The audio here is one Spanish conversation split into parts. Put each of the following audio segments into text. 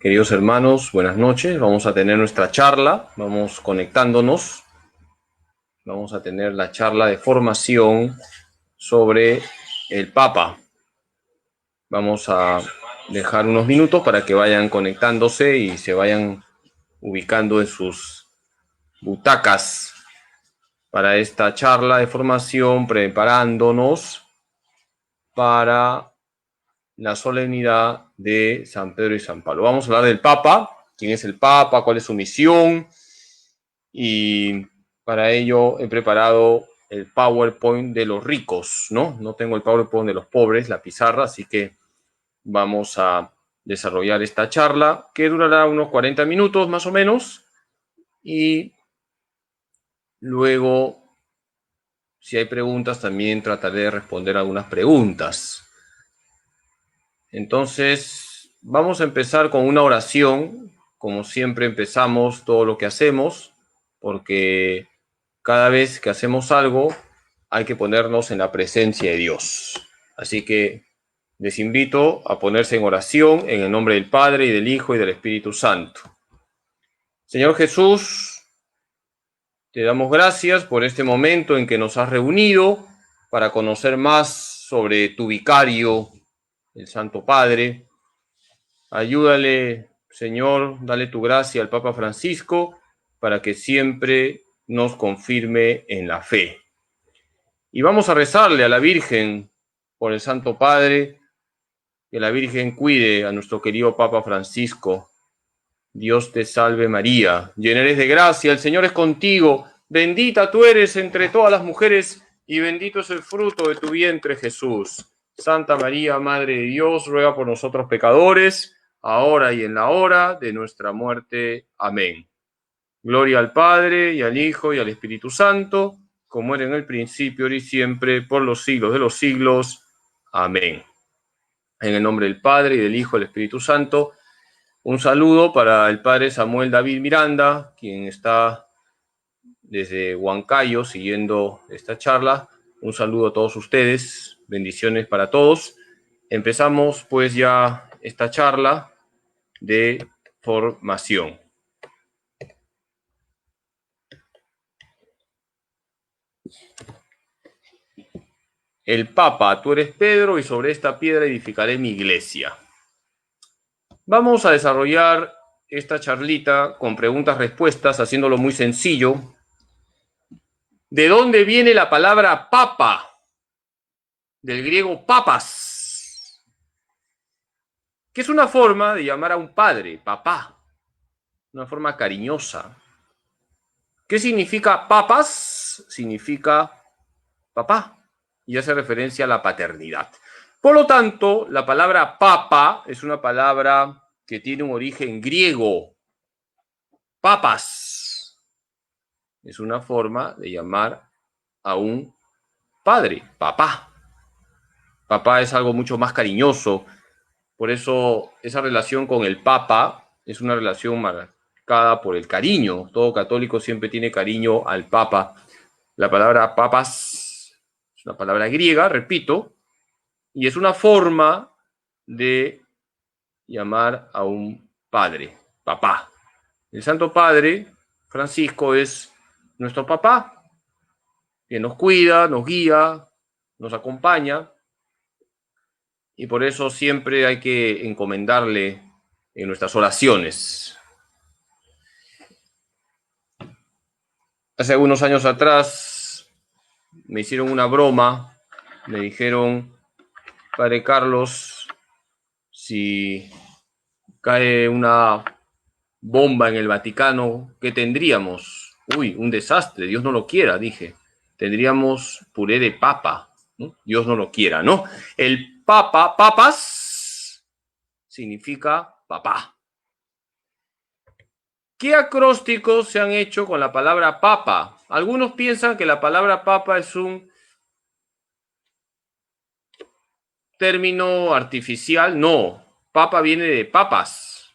Queridos hermanos, buenas noches. Vamos a tener nuestra charla, vamos conectándonos. Vamos a tener la charla de formación sobre el Papa. Vamos a dejar unos minutos para que vayan conectándose y se vayan ubicando en sus butacas para esta charla de formación, preparándonos para la solemnidad de San Pedro y San Pablo. Vamos a hablar del Papa, quién es el Papa, cuál es su misión, y para ello he preparado el PowerPoint de los ricos, ¿no? No tengo el PowerPoint de los pobres, la pizarra, así que vamos a desarrollar esta charla que durará unos 40 minutos más o menos, y luego, si hay preguntas, también trataré de responder algunas preguntas. Entonces, vamos a empezar con una oración, como siempre empezamos todo lo que hacemos, porque cada vez que hacemos algo hay que ponernos en la presencia de Dios. Así que les invito a ponerse en oración en el nombre del Padre y del Hijo y del Espíritu Santo. Señor Jesús, te damos gracias por este momento en que nos has reunido para conocer más sobre tu vicario, el Santo Padre. Ayúdale, Señor, dale tu gracia al Papa Francisco para que siempre nos confirme en la fe. Y vamos a rezarle a la Virgen por el Santo Padre, que la Virgen cuide a nuestro querido Papa Francisco. Dios te salve María, llena eres de gracia, el Señor es contigo, bendita tú eres entre todas las mujeres y bendito es el fruto de tu vientre Jesús. Santa María, Madre de Dios, ruega por nosotros pecadores, ahora y en la hora de nuestra muerte. Amén. Gloria al Padre, y al Hijo, y al Espíritu Santo, como era en el principio, ahora y siempre, por los siglos de los siglos. Amén. En el nombre del Padre, y del Hijo, y del Espíritu Santo. Un saludo para el Padre Samuel David Miranda, quien está desde Huancayo siguiendo esta charla. Un saludo a todos ustedes, bendiciones para todos. Empezamos pues ya esta charla de formación. El Papa, tú eres Pedro, y sobre esta piedra edificaré mi iglesia. Vamos a desarrollar esta charlita con preguntas-respuestas, haciéndolo muy sencillo. ¿De dónde viene la palabra papa? Del griego papas, que es una forma de llamar a un padre, papá, una forma cariñosa. ¿Qué significa papas? Significa papá, y hace referencia a la paternidad. Por lo tanto, la palabra papa es una palabra que tiene un origen griego. Papas es una forma de llamar a un padre, papá. Papá es algo mucho más cariñoso. Por eso esa relación con el Papa es una relación marcada por el cariño. Todo católico siempre tiene cariño al Papa. La palabra papas es una palabra griega, repito, y es una forma de llamar a un padre, papá. El Santo Padre, Francisco, es nuestro papá, que nos cuida, nos guía, nos acompaña, y por eso siempre hay que encomendarle en nuestras oraciones. Hace algunos años atrás me hicieron una broma, me dijeron: Padre Carlos, si cae una bomba en el Vaticano, ¿qué tendríamos? Uy, un desastre, Dios no lo quiera, dije. Tendríamos puré de papa, ¿no? Dios no lo quiera, ¿no? El papa, papas, significa papá. ¿Qué acrósticos se han hecho con la palabra papa? Algunos piensan que la palabra papa es un término artificial. No, papa viene de papas,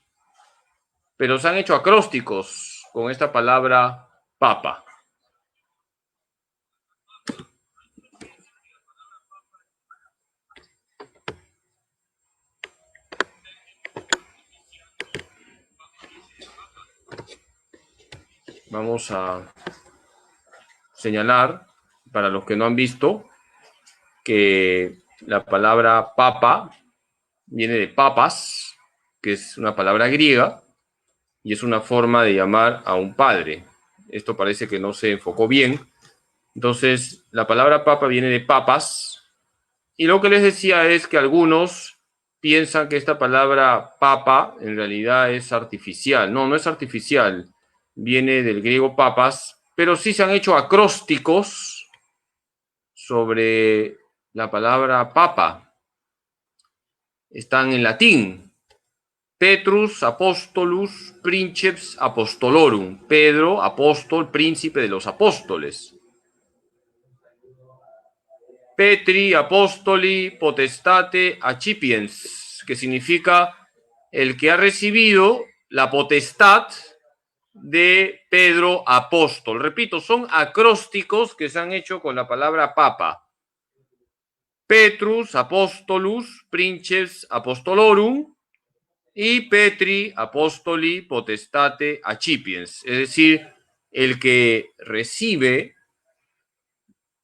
pero se han hecho acrósticos con esta palabra papa. vamos a señalar, para los que no han visto, que la palabra papa viene de papas, que es una palabra griega, y es una forma de llamar a un padre. Esto parece que no se enfocó bien. Entonces, la palabra papa viene de papas, y lo que les decía es que algunos piensan que esta palabra papa en realidad es artificial. No, no es artificial. Viene del griego papas, pero sí se han hecho acrósticos sobre la palabra papa. Están en latín. Petrus apostolus princeps apostolorum. Pedro, apóstol, príncipe de los apóstoles. Petri apostoli potestate accipiens, que significa el que ha recibido la potestad de Pedro apóstol. Repito, son acrósticos que se han hecho con la palabra papa. Petrus apostolus princeps apostolorum y Petri apostoli potestate accipiens, es decir, el que recibe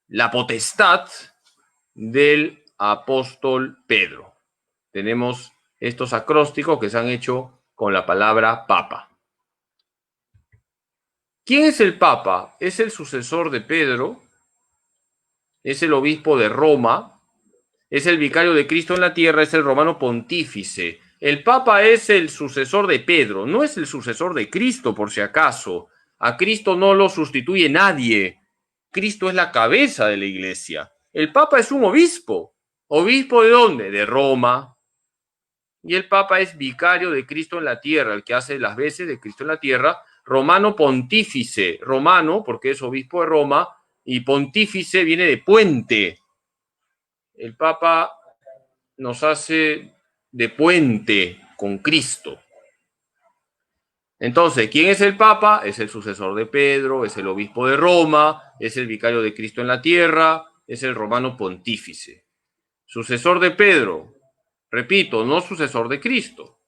la potestad del apóstol Pedro. Tenemos estos acrósticos que se han hecho con la palabra papa. ¿Quién es el papa? Es el sucesor de Pedro, es el obispo de Roma, es el vicario de Cristo en la tierra, es el romano pontífice. El papa es el sucesor de Pedro, no es el sucesor de Cristo, por si acaso. A Cristo no lo sustituye nadie. Cristo es la cabeza de la iglesia. El papa es un obispo. ¿Obispo de dónde? De Roma. Y el papa es vicario de Cristo en la tierra, el que hace las veces de Cristo en la tierra. Romano pontífice, romano porque es obispo de Roma, y pontífice viene de puente. El papa nos hace de puente con Cristo. Entonces, ¿quién es el papa? Es el sucesor de Pedro, es el obispo de Roma, es el vicario de Cristo en la tierra, es el romano pontífice. Sucesor de Pedro, repito, no sucesor de Cristo.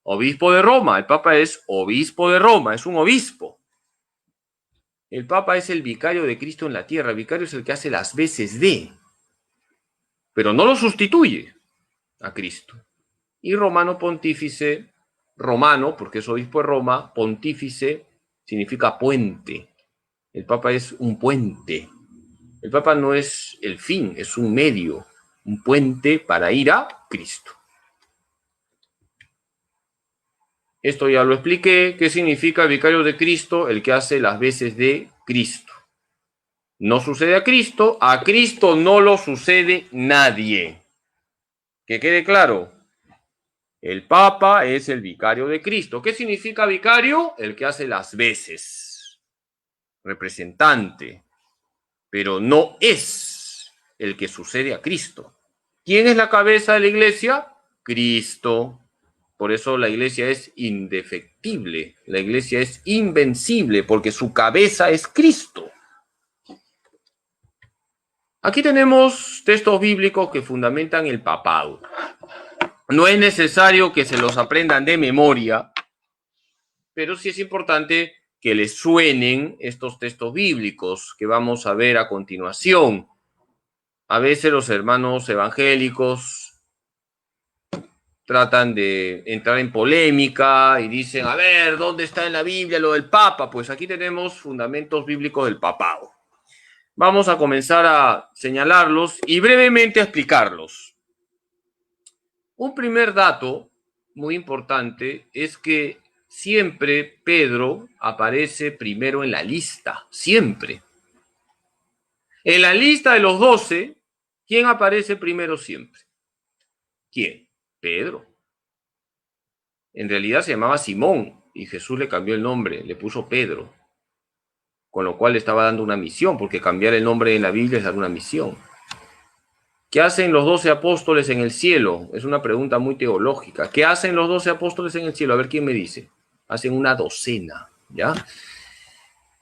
Obispo de Roma, el papa es obispo de Roma, es un obispo. El papa es el vicario de Cristo en la tierra, el vicario es el que hace las veces de, pero no lo sustituye a Cristo. Y romano pontífice, romano, porque es obispo de Roma, pontífice significa puente. El papa es un puente. El papa no es el fin, es un medio, un puente para ir a Cristo. Esto ya lo expliqué. ¿Qué significa vicario de Cristo? El que hace las veces de Cristo. No sucede a Cristo no lo sucede nadie. Que quede claro. El Papa es el vicario de Cristo. ¿Qué significa vicario? El que hace las veces. Representante. Pero no es el que sucede a Cristo. ¿Quién es la cabeza de la iglesia? Cristo. Por eso la iglesia es indefectible. La iglesia es invencible porque su cabeza es Cristo. Aquí tenemos textos bíblicos que fundamentan el papado. No es necesario que se los aprendan de memoria, pero sí es importante que les suenen estos textos bíblicos que vamos a ver a continuación. A veces los hermanos evangélicos tratan de entrar en polémica y dicen, a ver, ¿dónde está en la Biblia lo del Papa? Pues aquí tenemos fundamentos bíblicos del papado. Vamos a comenzar a señalarlos y brevemente a explicarlos. Un primer dato muy importante es que siempre Pedro aparece primero en la lista, siempre. En la lista de los 12, ¿quién aparece primero siempre? ¿Quién? Pedro. En realidad se llamaba Simón y Jesús le cambió el nombre, le puso Pedro, con lo cual le estaba dando una misión, porque cambiar el nombre en la Biblia es dar una misión. ¿Qué hacen los 12 apóstoles en el cielo? Es una pregunta muy teológica. ¿Qué hacen los 12 apóstoles en el cielo? A ver quién me dice. Hacen una docena, ¿ya?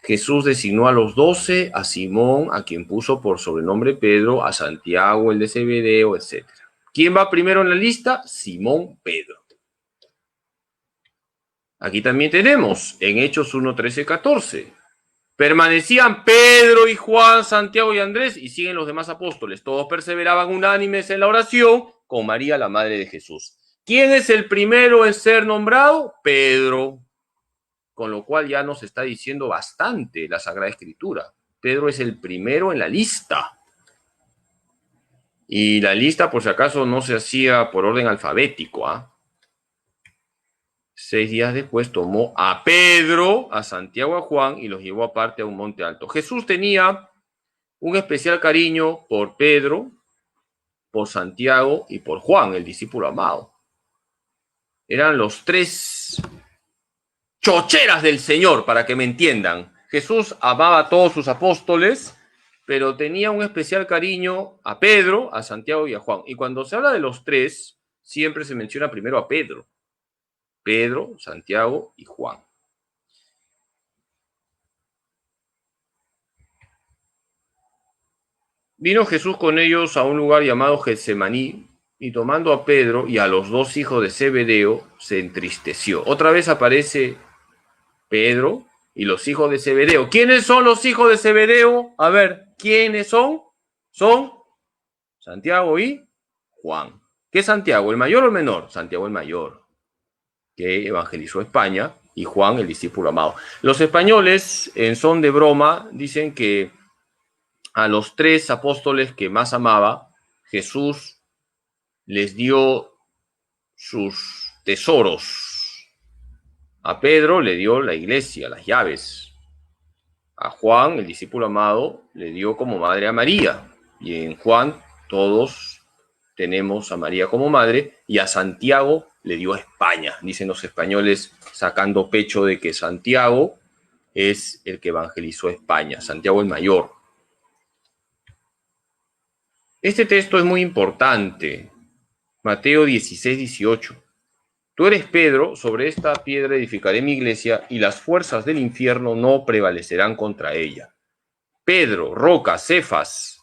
Jesús designó a los 12, a Simón, a quien puso por sobrenombre Pedro, a Santiago, el de Zebedeo, etc. ¿Quién va primero en la lista? Simón Pedro. Aquí también tenemos en Hechos 1, 13, 14. Permanecían Pedro y Juan, Santiago y Andrés, y siguen los demás apóstoles. Todos perseveraban unánimes en la oración con María, la madre de Jesús. ¿Quién es el primero en ser nombrado? Pedro. Con lo cual ya nos está diciendo bastante la Sagrada Escritura. Pedro es el primero en la lista. Y la lista, por si acaso, no se hacía por orden alfabético, ¿ah? 6 días después tomó a Pedro, a Santiago, a Juan y los llevó aparte a un monte alto. Jesús tenía un especial cariño por Pedro, por Santiago y por Juan, el discípulo amado. Eran los 3 chocheras del Señor, para que me entiendan. Jesús amaba a todos sus apóstoles, pero tenía un especial cariño a Pedro, a Santiago y a Juan. Y cuando se habla de los 3, siempre se menciona primero a Pedro. Pedro, Santiago y Juan. Vino Jesús con ellos a un lugar llamado Getsemaní, y tomando a Pedro y a los 2 hijos de Zebedeo, se entristeció. Otra vez aparece Pedro y los hijos de Zebedeo. ¿Quiénes son los hijos de Zebedeo? A ver, ¿quiénes son? Son Santiago y Juan. ¿Qué es Santiago, el mayor o el menor? Santiago el mayor, que evangelizó España, y Juan, el discípulo amado. Los españoles, en son de broma, dicen que a los 3 apóstoles que más amaba, Jesús les dio sus tesoros. A Pedro le dio la iglesia, las llaves. A Juan, el discípulo amado, le dio como madre a María. Y en Juan todos tenemos a María como madre, y a Santiago le dio España. Dicen los españoles, sacando pecho de que Santiago es el que evangelizó España, Santiago el mayor. Este texto es muy importante. Mateo 16, 18. Tú eres Pedro, sobre esta piedra edificaré mi iglesia, y las fuerzas del infierno no prevalecerán contra ella. Pedro, roca, Cefas.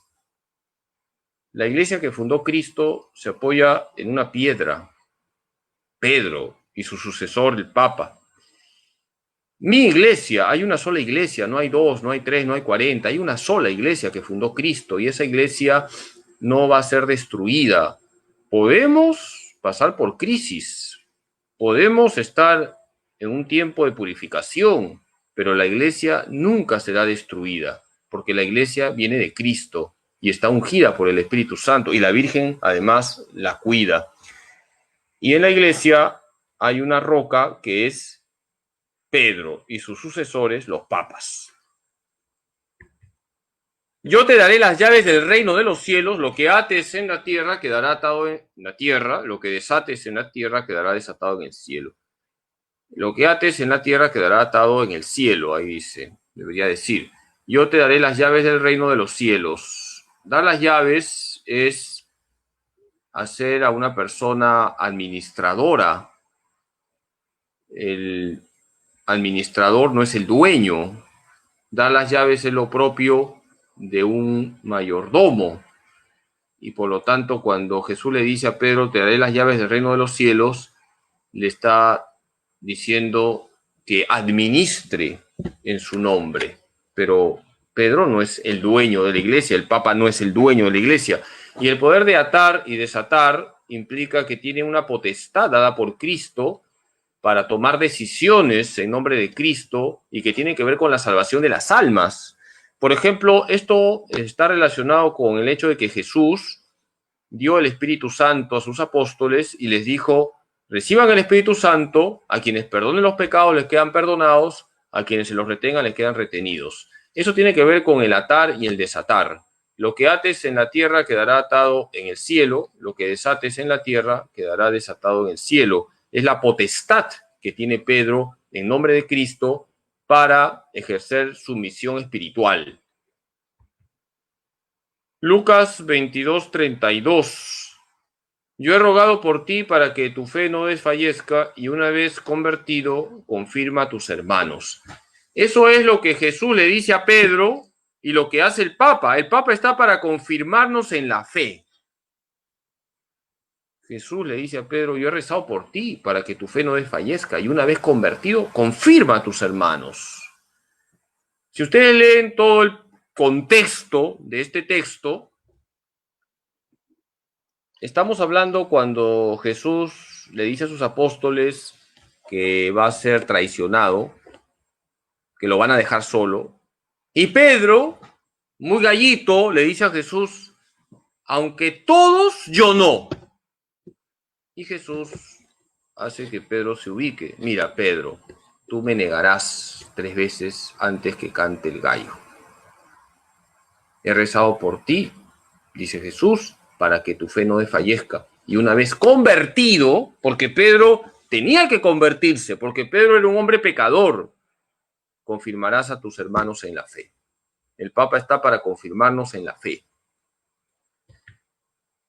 La iglesia que fundó Cristo se apoya en una piedra. Pedro y su sucesor, el Papa. Mi iglesia, hay una sola iglesia, no hay 2, no hay 3, no hay 40, hay una sola iglesia que fundó Cristo, y esa iglesia no va a ser destruida. Podemos pasar por crisis, podemos estar en un tiempo de purificación, pero la iglesia nunca será destruida, porque la iglesia viene de Cristo y está ungida por el Espíritu Santo, y la Virgen además la cuida. Y en la iglesia hay una roca que es Pedro y sus sucesores, los papas. Yo te daré las llaves del reino de los cielos, lo que ates en la tierra quedará atado en la tierra, lo que desates en la tierra quedará desatado en el cielo. Lo que ates en la tierra quedará atado en el cielo, ahí dice, debería decir. Yo te daré las llaves del reino de los cielos. Dar las llaves es hacer a una persona administradora. El administrador no es el dueño. Dar las llaves es lo propio de un mayordomo. Y por lo tanto, cuando Jesús le dice a Pedro, te daré las llaves del reino de los cielos, le está diciendo que administre en su nombre. Pero Pedro no es el dueño de la iglesia, el Papa no es el dueño de la iglesia. Y el poder de atar y desatar implica que tiene una potestad dada por Cristo para tomar decisiones en nombre de Cristo, y que tiene que ver con la salvación de las almas. Por ejemplo, esto está relacionado con el hecho de que Jesús dio el Espíritu Santo a sus apóstoles y les dijo: reciban el Espíritu Santo, a quienes perdonen los pecados les quedan perdonados, a quienes se los retengan les quedan retenidos. Eso tiene que ver con el atar y el desatar. Lo que ates en la tierra quedará atado en el cielo, lo que desates en la tierra quedará desatado en el cielo. Es la potestad que tiene Pedro en nombre de Cristo para ejercer su misión espiritual. Lucas 22, 32. Yo he rogado por ti para que tu fe no desfallezca, y una vez convertido, confirma a tus hermanos. Eso es lo que Jesús le dice a Pedro y lo que hace el Papa. El Papa está para confirmarnos en la fe. Jesús le dice a Pedro: yo he rezado por ti para que tu fe no desfallezca, y una vez convertido, confirma a tus hermanos. Si ustedes leen todo el contexto de este texto, estamos hablando cuando Jesús le dice a sus apóstoles que va a ser traicionado, que lo van a dejar solo. Y Pedro, muy gallito, le dice a Jesús, aunque todos, yo no. Y Jesús hace que Pedro se ubique. Mira, Pedro, tú me negarás 3 veces antes que cante el gallo. He rezado por ti, dice Jesús, para que tu fe no desfallezca. Y una vez convertido, porque Pedro tenía que convertirse, porque Pedro era un hombre pecador, confirmarás a tus hermanos en la fe. El Papa está para confirmarnos en la fe.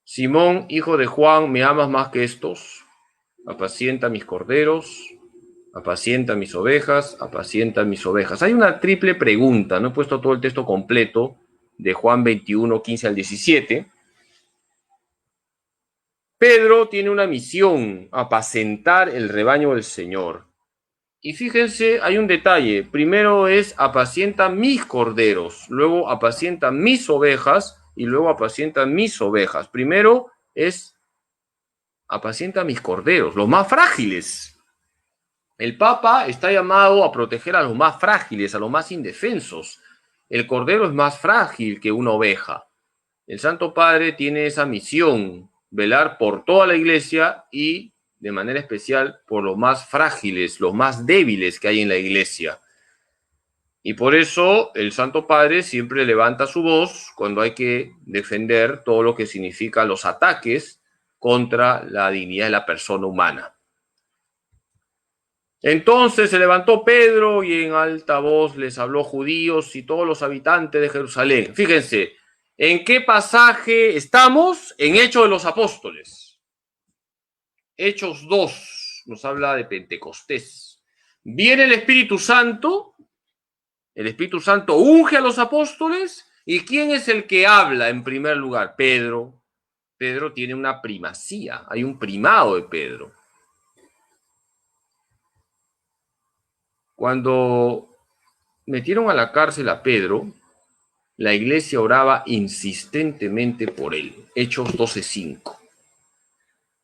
Simón, hijo de Juan, ¿me amas más que estos? Apacienta mis corderos, apacienta mis ovejas, apacienta mis ovejas. Hay una triple pregunta, no he puesto todo el texto completo de Juan 21, 15 al 17. Pedro tiene una misión, apacentar el rebaño del Señor. Y fíjense, hay un detalle. Primero es apacienta mis corderos, luego apacienta mis ovejas y luego apacienta mis ovejas. Primero es apacienta mis corderos, los más frágiles. El Papa está llamado a proteger a los más frágiles, a los más indefensos. El cordero es más frágil que una oveja. El Santo Padre tiene esa misión, velar por toda la iglesia y de manera especial por los más frágiles, los más débiles que hay en la iglesia. Y por eso el Santo Padre siempre levanta su voz cuando hay que defender todo lo que significa los ataques contra la dignidad de la persona humana. Entonces se levantó Pedro y en alta voz les habló judíos y todos los habitantes de Jerusalén. Fíjense, ¿en qué pasaje estamos? En Hechos de los Apóstoles. Hechos 2 nos habla de Pentecostés. Viene el Espíritu Santo unge a los apóstoles. ¿Y quién es el que habla en primer lugar? Pedro. Pedro tiene una primacía, hay un primado de Pedro. Cuando metieron a la cárcel a Pedro, la iglesia oraba insistentemente por él. Hechos 12:5.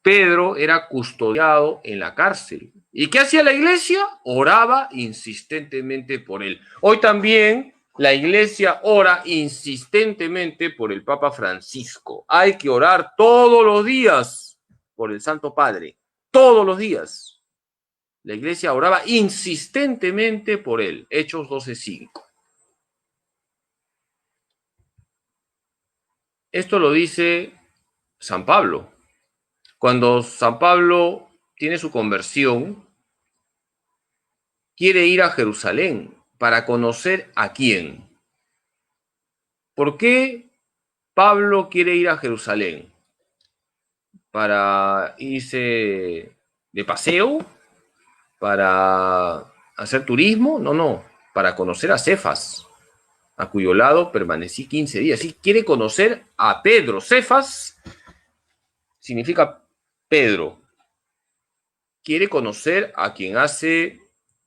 Pedro era custodiado en la cárcel. ¿Y qué hacía la iglesia? Oraba insistentemente por él. Hoy también la iglesia ora insistentemente por el Papa Francisco. Hay que orar todos los días por el Santo Padre. Todos los días. La iglesia oraba insistentemente por él. Hechos 12:5. Esto lo dice San Pablo. Cuando San Pablo tiene su conversión, quiere ir a Jerusalén para conocer a quién. ¿Por qué Pablo quiere ir a Jerusalén? ¿Para irse de paseo? ¿Para hacer turismo? No, para conocer a Cefas, a cuyo lado permanecí 15 días. Sí, quiere conocer a Pedro. Cefas significa Pedro. Quiere conocer a quien hace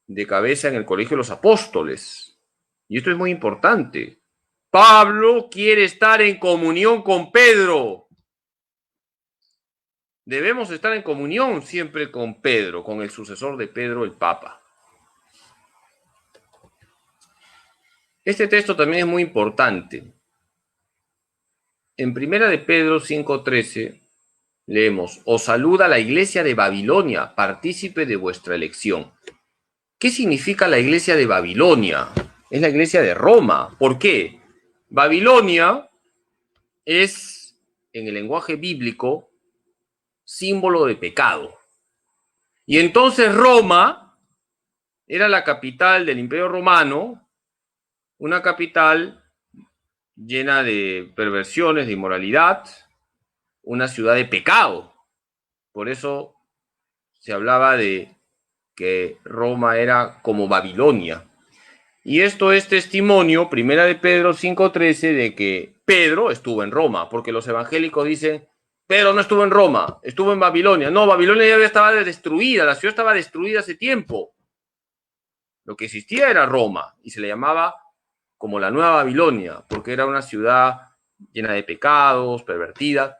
de cabeza en el colegio de los apóstoles. Y esto es muy importante. Pablo quiere estar en comunión con Pedro. Debemos estar en comunión siempre con Pedro, con el sucesor de Pedro, el Papa. Este texto también es muy importante. En 1 de Pedro 5:13 leemos: os saluda la iglesia de Babilonia, partícipe de vuestra elección. ¿Qué significa la iglesia de Babilonia? Es la iglesia de Roma. ¿Por qué? Babilonia es, en el lenguaje bíblico, símbolo de pecado. Y entonces Roma era la capital del Imperio Romano, una capital llena de perversiones, de inmoralidad, una ciudad de pecado. Por eso se hablaba de que Roma era como Babilonia. Y esto es testimonio, 1 de Pedro 5:13, de que Pedro estuvo en Roma, porque los evangélicos dicen: Pedro no estuvo en Roma, estuvo en Babilonia. No, Babilonia ya estaba destruida, la ciudad estaba destruida hace tiempo. Lo que existía era Roma y se le llamaba como la Nueva Babilonia, porque era una ciudad llena de pecados, pervertida.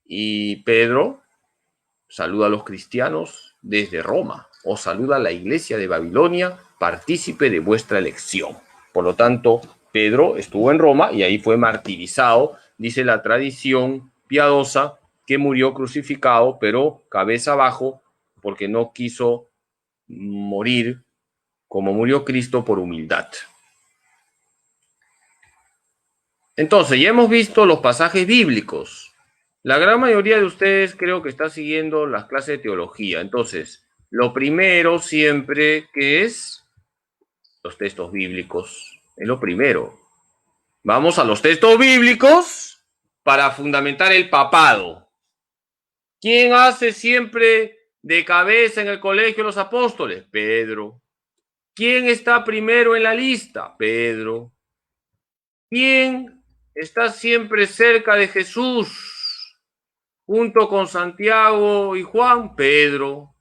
Y Pedro saluda a los cristianos desde Roma, o saluda a la iglesia de Babilonia, partícipe de vuestra elección. Por lo tanto, Pedro estuvo en Roma y ahí fue martirizado, dice la tradición piadosa, que murió crucificado, pero cabeza abajo, porque no quiso morir como murió Cristo por humildad. Entonces, ya hemos visto los pasajes bíblicos. La gran mayoría de ustedes creo que está siguiendo las clases de teología. Entonces, lo primero siempre que es los textos bíblicos. Es lo primero. Vamos a los textos bíblicos para fundamentar el papado. ¿Quién hace siempre de cabeza en el colegio de los apóstoles? Pedro. ¿Quién está primero en la lista? Pedro. ¿Quién está siempre cerca de Jesús, junto con Santiago y Juan? Pedro.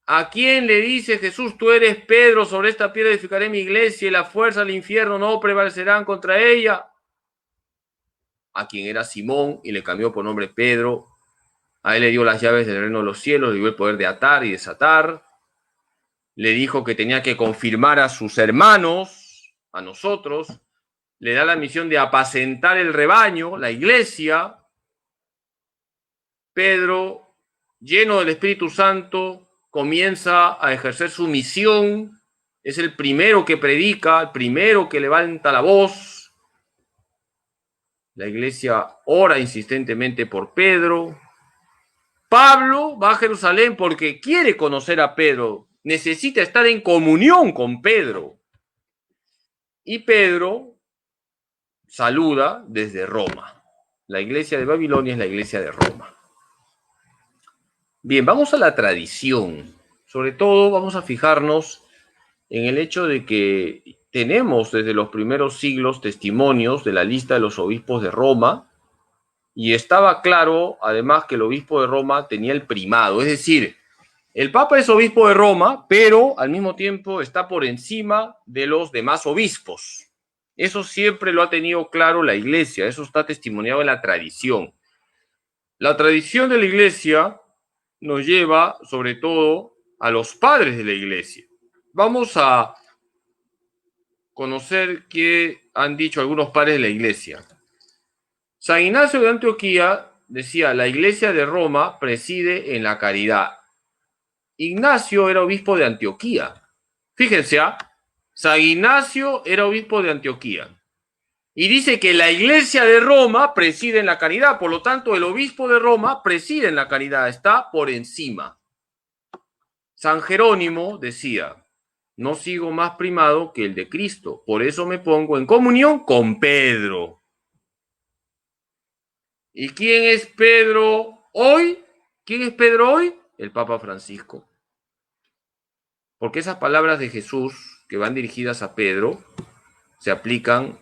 ¿A quién le dice Jesús, tú eres Pedro, sobre esta piedra edificaré mi iglesia y la fuerza del infierno no prevalecerán contra ella? A quien era Simón y le cambió por nombre Pedro. A él le dio las llaves del reino de los cielos, le dio el poder de atar y desatar. Le dijo que tenía que confirmar a sus hermanos, a nosotros. Le da la misión de apacentar el rebaño, la iglesia. Pedro, lleno del Espíritu Santo, comienza a ejercer su misión. Es el primero que predica, el primero que levanta la voz. La iglesia ora insistentemente por Pedro. Pablo va a Jerusalén porque quiere conocer a Pedro. Necesita estar en comunión con Pedro. Y Pedro saluda desde Roma. La iglesia de Babilonia es la iglesia de Roma. Bien, vamos a la tradición. Sobre todo vamos a fijarnos en el hecho de que tenemos desde los primeros siglos testimonios de la lista de los obispos de Roma, y estaba claro además que el obispo de Roma tenía el primado, es decir, el Papa es obispo de Roma, pero al mismo tiempo está por encima de los demás obispos. Eso siempre lo ha tenido claro la Iglesia, eso está testimoniado en la tradición. La tradición de la Iglesia nos lleva sobre todo a los padres de la Iglesia. Vamos a conocer qué han dicho algunos padres de la Iglesia. San Ignacio de Antioquía decía, la Iglesia de Roma preside en la caridad. Ignacio era obispo de Antioquía. Fíjense, San Ignacio era obispo de Antioquía. Y dice que la Iglesia de Roma preside en la caridad. Por lo tanto, el obispo de Roma preside en la caridad, está por encima. San Jerónimo decía, no sigo más primado que el de Cristo, por eso me pongo en comunión con Pedro. ¿Y quién es Pedro hoy? ¿Quién es Pedro hoy? El Papa Francisco. Porque esas palabras de Jesús que van dirigidas a Pedro se aplican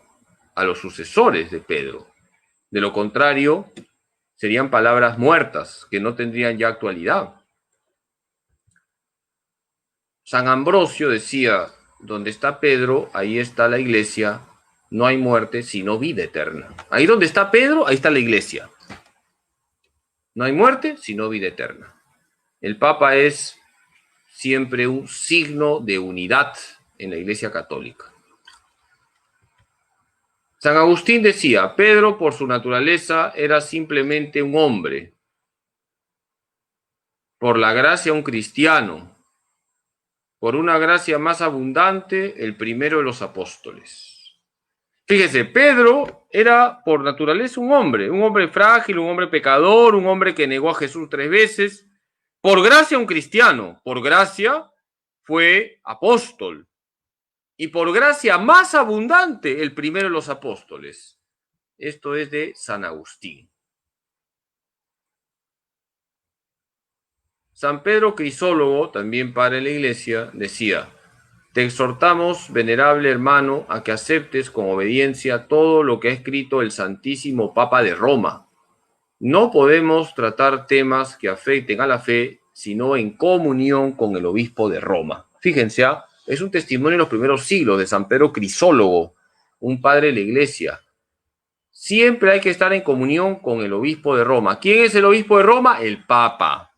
a los sucesores de Pedro. De lo contrario, serían palabras muertas que no tendrían ya actualidad. San Ambrosio decía, donde está Pedro, ahí está la iglesia, no hay muerte sino vida eterna. Ahí donde está Pedro, ahí está la iglesia. No hay muerte sino vida eterna. El Papa es siempre un signo de unidad en la Iglesia Católica. San Agustín decía, Pedro por su naturaleza era simplemente un hombre, por la gracia un cristiano, por una gracia más abundante el primero de los apóstoles. Fíjese, Pedro era por naturaleza un hombre frágil, un hombre pecador, un hombre que negó a Jesús 3 veces, por gracia un cristiano, por gracia fue apóstol. Y por gracia más abundante, el primero de los apóstoles. Esto es de San Agustín. San Pedro Crisólogo, también padre de la Iglesia, decía, te exhortamos, venerable hermano, a que aceptes con obediencia todo lo que ha escrito el Santísimo Papa de Roma. No podemos tratar temas que afecten a la fe, sino en comunión con el obispo de Roma. Fíjense, Es un testimonio de los primeros siglos de San Pedro Crisólogo, un padre de la iglesia. Siempre hay que estar en comunión con el obispo de Roma. ¿Quién es el obispo de Roma? El Papa.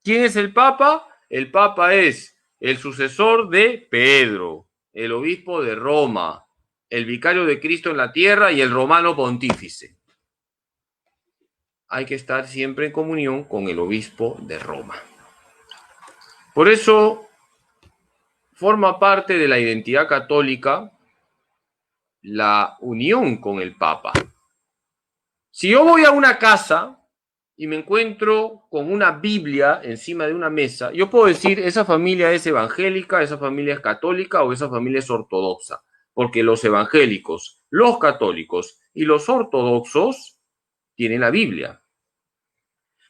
¿Quién es el Papa? El Papa es el sucesor de Pedro, el obispo de Roma, el vicario de Cristo en la tierra y el romano pontífice. Hay que estar siempre en comunión con el obispo de Roma. Por eso forma parte de la identidad católica la unión con el Papa. Si yo voy a una casa y me encuentro con una Biblia encima de una mesa, yo puedo decir, esa familia es evangélica, esa familia es católica o esa familia es ortodoxa, porque los evangélicos, los católicos y los ortodoxos tienen la Biblia.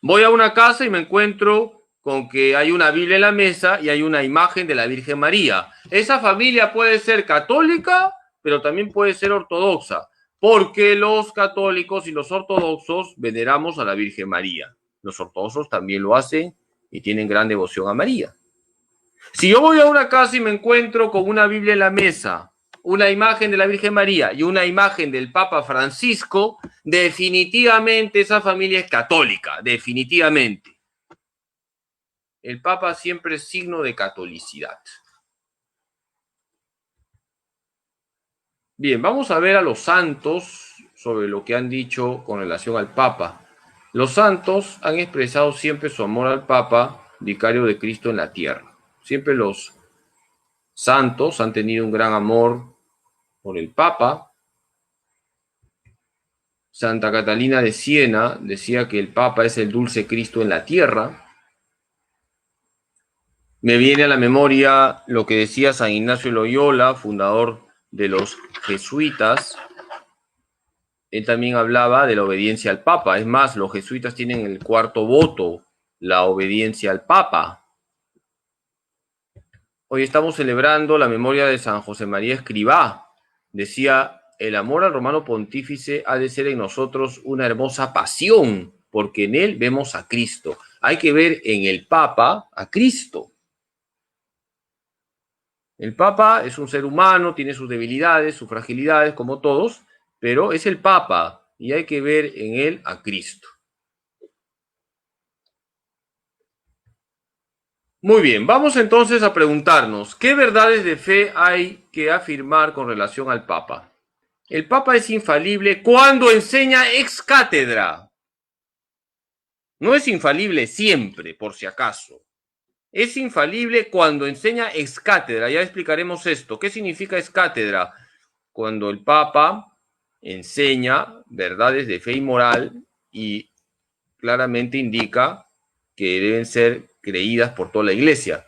Voy a una casa y me encuentro con que hay una Biblia en la mesa y hay una imagen de la Virgen María. Esa familia puede ser católica, pero también puede ser ortodoxa, porque los católicos y los ortodoxos veneramos a la Virgen María. Los ortodoxos también lo hacen y tienen gran devoción a María. Si yo voy a una casa y me encuentro con una Biblia en la mesa, una imagen de la Virgen María y una imagen del Papa Francisco, definitivamente esa familia es católica, definitivamente. El Papa siempre es signo de catolicidad. Bien, vamos a ver a los santos sobre lo que han dicho con relación al Papa. Los santos han expresado siempre su amor al Papa, vicario de Cristo en la tierra. Siempre los santos han tenido un gran amor por el Papa. Santa Catalina de Siena decía que el Papa es el dulce Cristo en la tierra. Me viene a la memoria lo que decía San Ignacio de Loyola, fundador de los jesuitas. Él también hablaba de la obediencia al Papa. Es más, los jesuitas tienen el cuarto voto, la obediencia al Papa. Hoy estamos celebrando la memoria de San José María Escrivá. Decía, el amor al romano pontífice ha de ser en nosotros una hermosa pasión, porque en él vemos a Cristo. Hay que ver en el Papa a Cristo. El Papa es un ser humano, tiene sus debilidades, sus fragilidades, como todos, pero es el Papa y hay que ver en él a Cristo. Muy bien, vamos entonces a preguntarnos, ¿qué verdades de fe hay que afirmar con relación al Papa? El Papa es infalible cuando enseña ex cátedra. No es infalible siempre, por si acaso. Es infalible cuando enseña ex cátedra. Ya explicaremos esto. ¿Qué significa ex cátedra? Cuando el Papa enseña verdades de fe y moral y claramente indica que deben ser creídas por toda la Iglesia.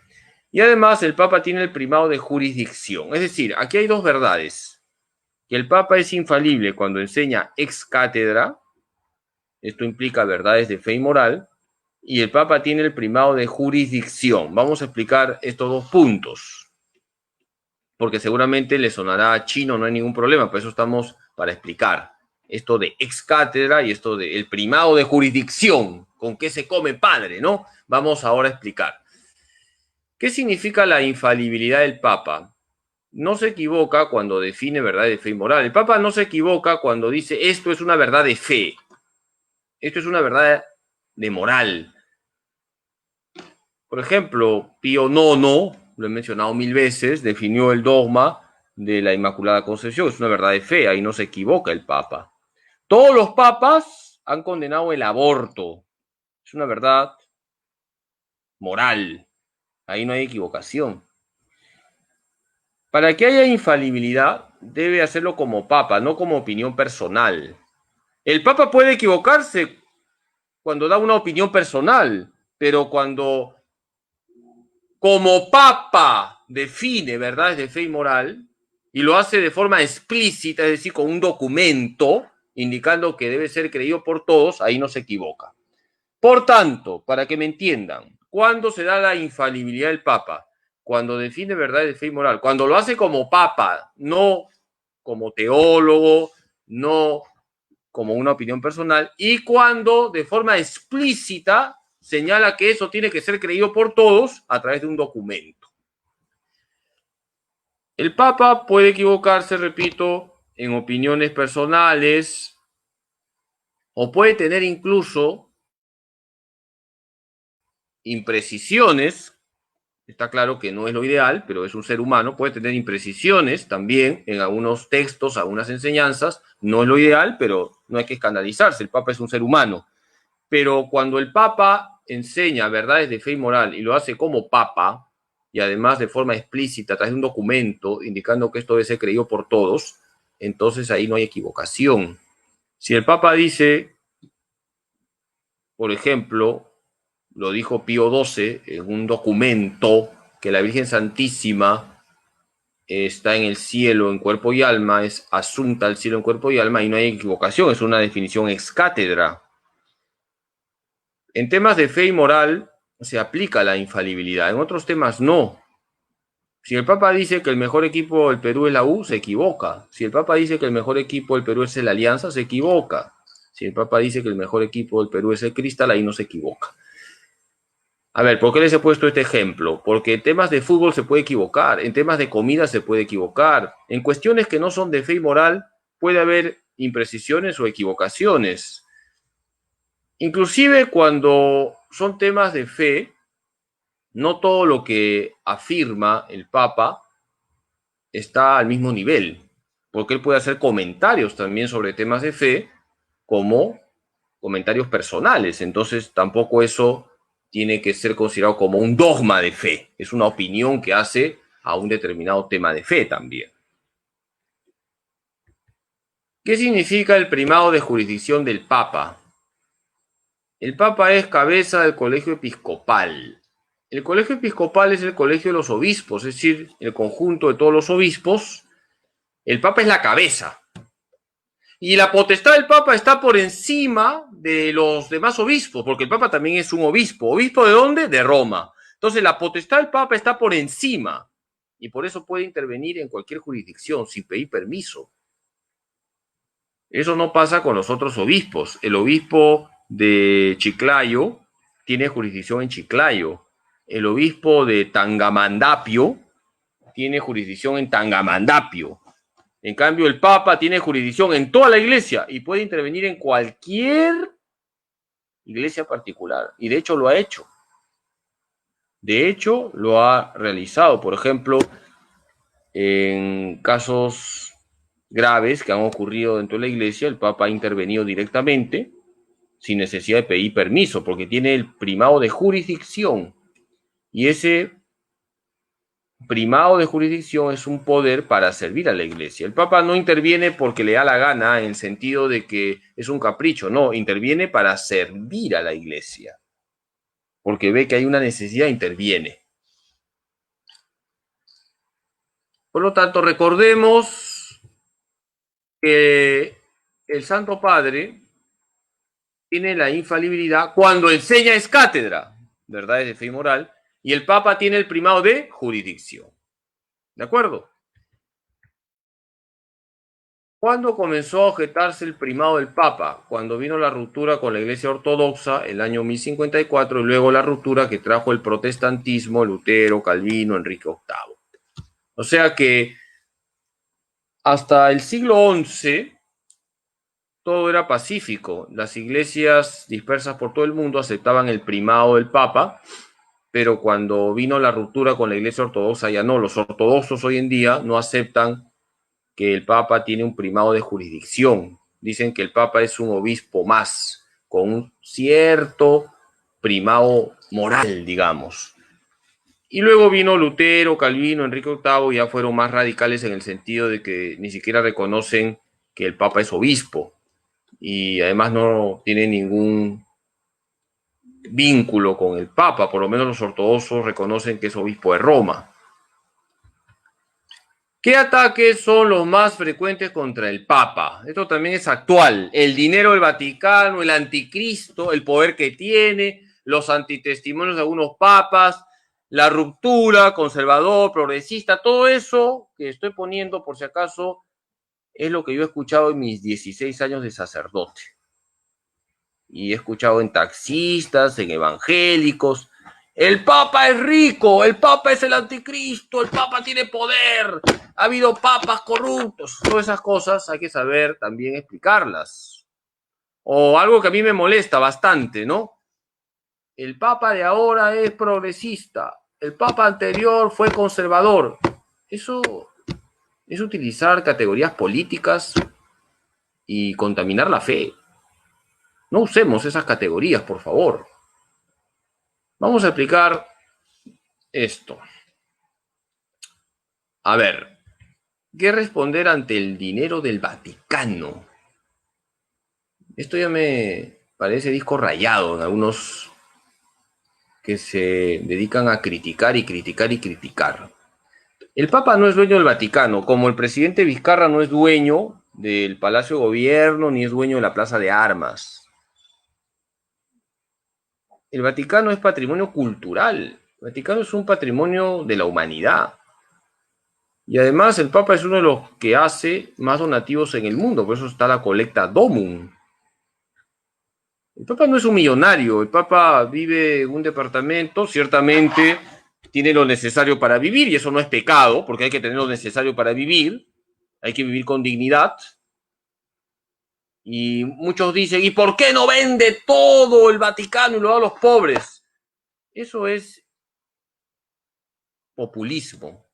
Y además el Papa tiene el primado de jurisdicción. Es decir, aquí hay dos verdades. Que el Papa es infalible cuando enseña ex cátedra, esto implica verdades de fe y moral, y el Papa tiene el primado de jurisdicción. Vamos a explicar estos dos puntos, porque seguramente le sonará a chino, no hay ningún problema, por eso estamos para explicar esto de ex cátedra y esto de el primado de jurisdicción, con qué se come padre, ¿no? Vamos ahora a explicar. ¿Qué significa la infalibilidad del Papa? No se equivoca cuando define verdad de fe y moral. El Papa no se equivoca cuando dice esto es una verdad de fe, esto es una verdad de moral. Por ejemplo, Pío IX, lo he mencionado 1000 veces, definió el dogma de la Inmaculada Concepción. Es una verdad de fe, ahí no se equivoca el Papa. Todos los papas han condenado el aborto. Es una verdad moral. Ahí no hay equivocación. Para que haya infalibilidad, debe hacerlo como papa, no como opinión personal. El papa puede equivocarse cuando da una opinión personal, pero cuando como papa define verdades de fe y moral y lo hace de forma explícita, es decir, con un documento indicando que debe ser creído por todos, ahí no se equivoca. Por tanto, para que me entiendan, ¿cuándo se da la infalibilidad del Papa? Cuando define verdades de fe y moral, cuando lo hace como Papa, no como teólogo, no como una opinión personal, y cuando de forma explícita señala que eso tiene que ser creído por todos a través de un documento. El Papa puede equivocarse, repito, en opiniones personales o puede tener incluso imprecisiones. Está claro que no es lo ideal, pero es un ser humano, puede tener imprecisiones también en algunos textos, algunas enseñanzas, no es lo ideal, pero no hay que escandalizarse, el Papa es un ser humano. Pero cuando el Papa enseña verdades de fe y moral y lo hace como Papa, y además de forma explícita, a través de un documento indicando que esto debe ser creído por todos, entonces ahí no hay equivocación. Si el Papa dice, por ejemplo, lo dijo Pío XII en un documento, que la Virgen Santísima está en el cielo en cuerpo y alma, es asunta al cielo en cuerpo y alma, y no hay equivocación, es una definición ex cátedra. En temas de fe y moral se aplica la infalibilidad, en otros temas no. Si el Papa dice que el mejor equipo del Perú es la U, se equivoca. Si el Papa dice que el mejor equipo del Perú es la Alianza, se equivoca. Si el Papa dice que el mejor equipo del Perú es el Cristal, ahí no se equivoca. A ver, ¿por qué les he puesto este ejemplo? Porque en temas de fútbol se puede equivocar, en temas de comida se puede equivocar, en cuestiones que no son de fe y moral puede haber imprecisiones o equivocaciones. Inclusive cuando son temas de fe, no todo lo que afirma el Papa está al mismo nivel, porque él puede hacer comentarios también sobre temas de fe como comentarios personales, entonces tampoco eso tiene que ser considerado como un dogma de fe, es una opinión que hace a un determinado tema de fe también. ¿Qué significa el primado de jurisdicción del Papa? El Papa es cabeza del colegio episcopal. El colegio episcopal es el colegio de los obispos, es decir, el conjunto de todos los obispos. El Papa es la cabeza. Y la potestad del Papa está por encima de los demás obispos, porque el Papa también es un obispo. ¿Obispo de dónde? De Roma. Entonces la potestad del Papa está por encima y por eso puede intervenir en cualquier jurisdicción sin pedir permiso. Eso no pasa con los otros obispos. El obispo de Chiclayo tiene jurisdicción en Chiclayo. El obispo de Tangamandapio tiene jurisdicción en Tangamandapio. En cambio, el Papa tiene jurisdicción en toda la iglesia y puede intervenir en cualquier iglesia particular. Y de hecho lo ha hecho. De hecho, lo ha realizado. Por ejemplo, en casos graves que han ocurrido dentro de la iglesia, el Papa ha intervenido directamente sin necesidad de pedir permiso, porque tiene el primado de jurisdicción. Y ese primado de jurisdicción es un poder para servir a la iglesia. El Papa no interviene porque le da la gana en el sentido de que es un capricho, no, interviene para servir a la iglesia. Porque ve que hay una necesidad, interviene. Por lo tanto, recordemos que el Santo Padre tiene la infalibilidad cuando enseña es cátedra, verdades de fe y moral, y el Papa tiene el primado de jurisdicción. ¿De acuerdo? ¿Cuándo comenzó a objetarse el primado del Papa? Cuando vino la ruptura con la Iglesia Ortodoxa, el año 1054, y luego la ruptura que trajo el protestantismo, Lutero, Calvino, Enrique VIII. O sea que hasta el siglo XI todo era pacífico. Las iglesias dispersas por todo el mundo aceptaban el primado del Papa, pero cuando vino la ruptura con la Iglesia Ortodoxa ya no. Los ortodoxos hoy en día no aceptan que el Papa tiene un primado de jurisdicción. Dicen que el Papa es un obispo más, con un cierto primado moral, digamos. Y luego vino Lutero, Calvino, Enrique VIII, ya fueron más radicales en el sentido de que ni siquiera reconocen que el Papa es obispo y además no tiene ningún vínculo con el Papa, por lo menos los ortodoxos reconocen que es obispo de Roma. ¿Qué ataques son los más frecuentes contra el Papa? Esto también es actual. El dinero del Vaticano, el anticristo, el poder que tiene, los antitestimonios de algunos papas, la ruptura, conservador, progresista, todo eso que estoy poniendo por si acaso es lo que yo he escuchado en mis 16 años de sacerdote. Y he escuchado en taxistas, en evangélicos, El Papa es rico, el Papa es el anticristo, el Papa tiene poder, ha habido papas corruptos. Todas esas cosas hay que saber también explicarlas. O algo que a mí me molesta bastante, ¿no? El Papa de ahora es progresista, el Papa anterior fue conservador. Eso es utilizar categorías políticas y contaminar la fe. No usemos esas categorías, por favor. Vamos a explicar esto. A ver, ¿qué responder ante el dinero del Vaticano? Esto ya me parece disco rayado en algunos que se dedican a criticar y criticar y criticar. El Papa no es dueño del Vaticano, como el presidente Vizcarra no es dueño del Palacio de Gobierno ni es dueño de la Plaza de Armas. El Vaticano es patrimonio cultural. El Vaticano es un patrimonio de la humanidad. Y además el Papa es uno de los que hace más donativos en el mundo, por eso está la colecta Domum. El Papa no es un millonario, el Papa vive en un departamento, ciertamente tiene lo necesario para vivir, y eso no es pecado, porque hay que tener lo necesario para vivir, hay que vivir con dignidad. Y muchos dicen, ¿y por qué no vende todo el Vaticano y lo da a los pobres? Eso es populismo.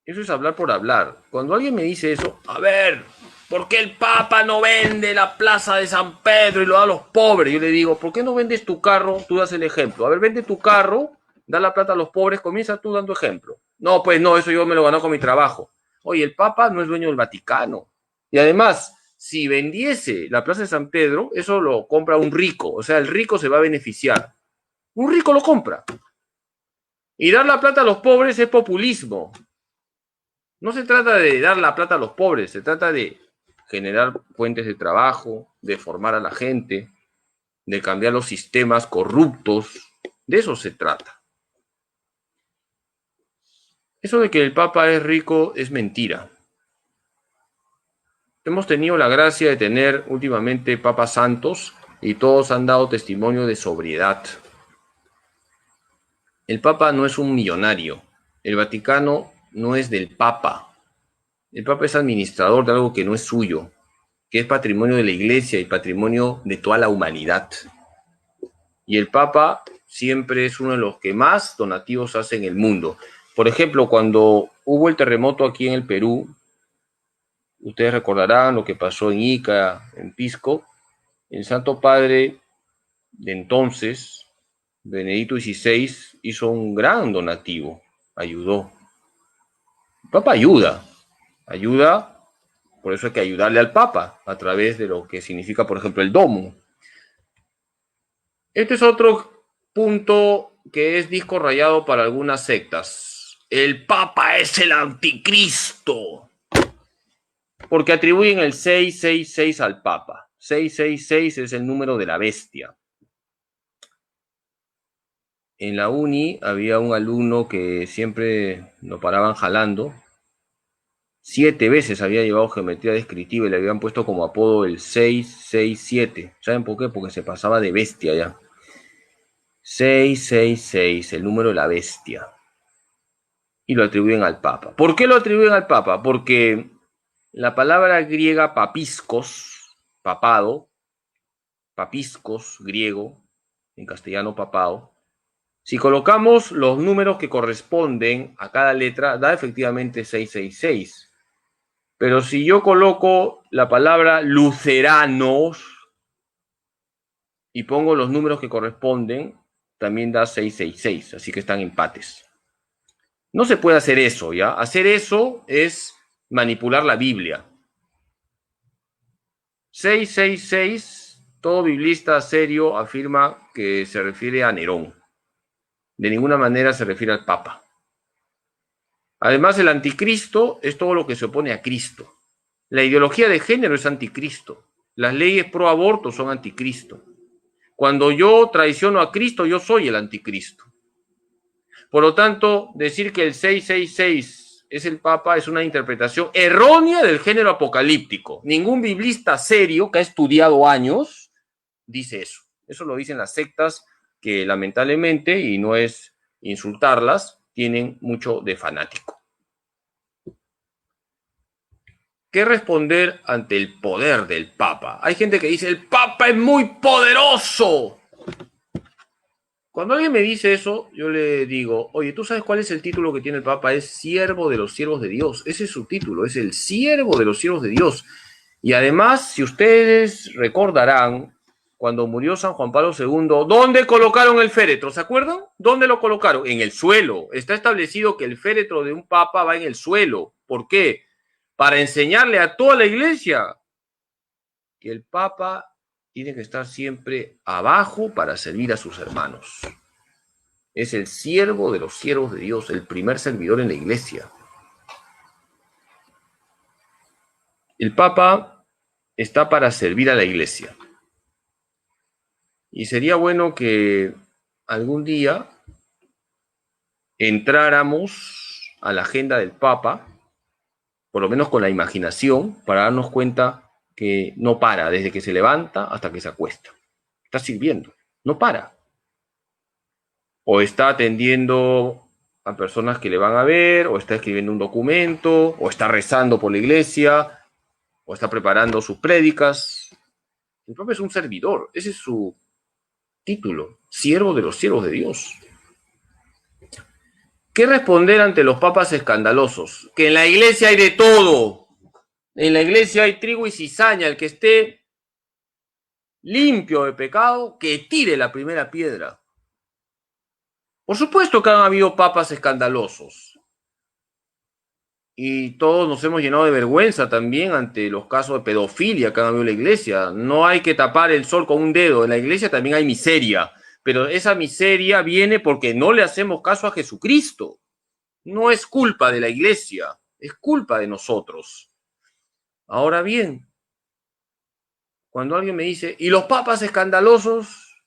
Eso es hablar por hablar. Cuando alguien me dice eso, a ver, ¿por qué el Papa no vende la plaza de San Pedro y lo da a los pobres? Yo le digo, ¿por qué no vendes tu carro? Tú das el ejemplo. A ver, vende tu carro, da la plata a los pobres, comienza tú dando ejemplo. No, pues no, eso yo me lo gano con mi trabajo. Oye, el Papa no es dueño del Vaticano. Y además, si vendiese la plaza de San Pedro, eso lo compra un rico. O sea, el rico se va a beneficiar. Un rico lo compra. Y dar la plata a los pobres es populismo. No se trata de dar la plata a los pobres, se trata de generar fuentes de trabajo, de formar a la gente, de cambiar los sistemas corruptos. De eso se trata. Eso de que el Papa es rico es mentira. Hemos tenido la gracia de tener últimamente papas santos y todos han dado testimonio de sobriedad. El Papa no es un millonario. El Vaticano no es del Papa. El Papa es administrador de algo que no es suyo, que es patrimonio de la Iglesia y patrimonio de toda la humanidad. Y el Papa siempre es uno de los que más donativos hace en el mundo. Por ejemplo, cuando hubo el terremoto aquí en el Perú, ustedes recordarán lo que pasó en Ica, en Pisco, el Santo Padre de entonces, Benedicto XVI, hizo un gran donativo, ayudó. El Papa ayuda, por eso hay que ayudarle al Papa, a través de lo que significa, por ejemplo, el domo. Este es otro punto que es disco rayado para algunas sectas. El Papa es el anticristo. Porque atribuyen el 666 al Papa. 666 es el número de la bestia. En la uni había un alumno que siempre lo paraban jalando. 7 veces había llevado geometría descriptiva y le habían puesto como apodo el 667. ¿Saben por qué? Porque se pasaba de bestia ya. 666, el número de la bestia. Y lo atribuyen al Papa. ¿Por qué lo atribuyen al Papa? Porque la palabra griega papiscos, papado, papiscos, griego, en castellano papado, si colocamos los números que corresponden a cada letra, da efectivamente 666. Pero si yo coloco la palabra luceranos y pongo los números que corresponden, también da 666, así que están empates. No se puede hacer eso, ¿ya? Hacer eso es manipular la Biblia. 666, todo biblista serio afirma que se refiere a Nerón. De ninguna manera se refiere al Papa. Además, el anticristo es todo lo que se opone a Cristo. La ideología de género es anticristo. Las leyes pro aborto son anticristo. Cuando yo traiciono a Cristo, yo soy el anticristo. Por lo tanto, decir que el 666 es el Papa es una interpretación errónea del género apocalíptico. Ningún biblista serio que ha estudiado años dice eso. Eso lo dicen las sectas que lamentablemente, y no es insultarlas, tienen mucho de fanático. ¿Qué responder ante el poder del Papa? Hay gente que dice, el Papa es muy poderoso. Cuando alguien me dice eso, yo le digo, oye, ¿tú sabes cuál es el título que tiene el Papa? Es siervo de los siervos de Dios. Ese es su título, es el siervo de los siervos de Dios. Y además, si ustedes recordarán, cuando murió San Juan Pablo II, ¿dónde colocaron el féretro? ¿Se acuerdan? ¿Dónde lo colocaron? En el suelo. Está establecido que el féretro de un papa va en el suelo. ¿Por qué? Para enseñarle a toda la iglesia que el papa tiene que estar siempre abajo para servir a sus hermanos. Es el siervo de los siervos de Dios, el primer servidor en la iglesia. El papa está para servir a la iglesia. Y sería bueno que algún día entráramos a la agenda del Papa, por lo menos con la imaginación, para darnos cuenta que no para, desde que se levanta hasta que se acuesta. Está sirviendo, no para. O está atendiendo a personas que le van a ver, o está escribiendo un documento, o está rezando por la iglesia, o está preparando sus prédicas. El Papa es un servidor, ese es su título, siervo de los siervos de Dios. ¿Qué responder ante los papas escandalosos? Que en la iglesia hay de todo. En la iglesia hay trigo y cizaña. El que esté limpio de pecado, que tire la primera piedra. Por supuesto que han habido papas escandalosos. Y todos nos hemos llenado de vergüenza también ante los casos de pedofilia que han habido en la iglesia. No hay que tapar el sol con un dedo. En la iglesia también hay miseria. Pero esa miseria viene porque no le hacemos caso a Jesucristo. No es culpa de la iglesia, es culpa de nosotros. Ahora bien, cuando alguien me dice, ¿y los papas escandalosos?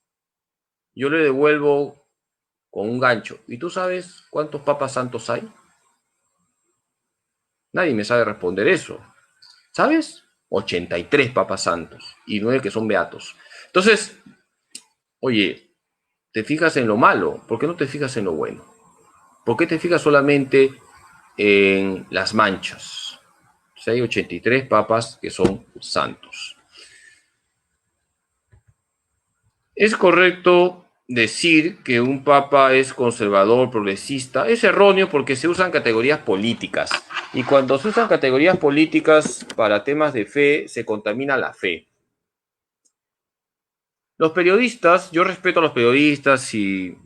Yo le devuelvo con un gancho. ¿Y tú sabes cuántos papas santos hay? Nadie me sabe responder eso. ¿Sabes? 83 papas santos y 9 que son beatos. Entonces, oye, te fijas en lo malo, ¿por qué no te fijas en lo bueno? ¿Por qué te fijas solamente en las manchas? O sea, hay 83 papas que son santos. ¿Es correcto decir que un papa es conservador, progresista? Es erróneo porque se usan categorías políticas. Y cuando se usan categorías políticas para temas de fe, se contamina la fe. Los periodistas, yo respeto a los periodistas y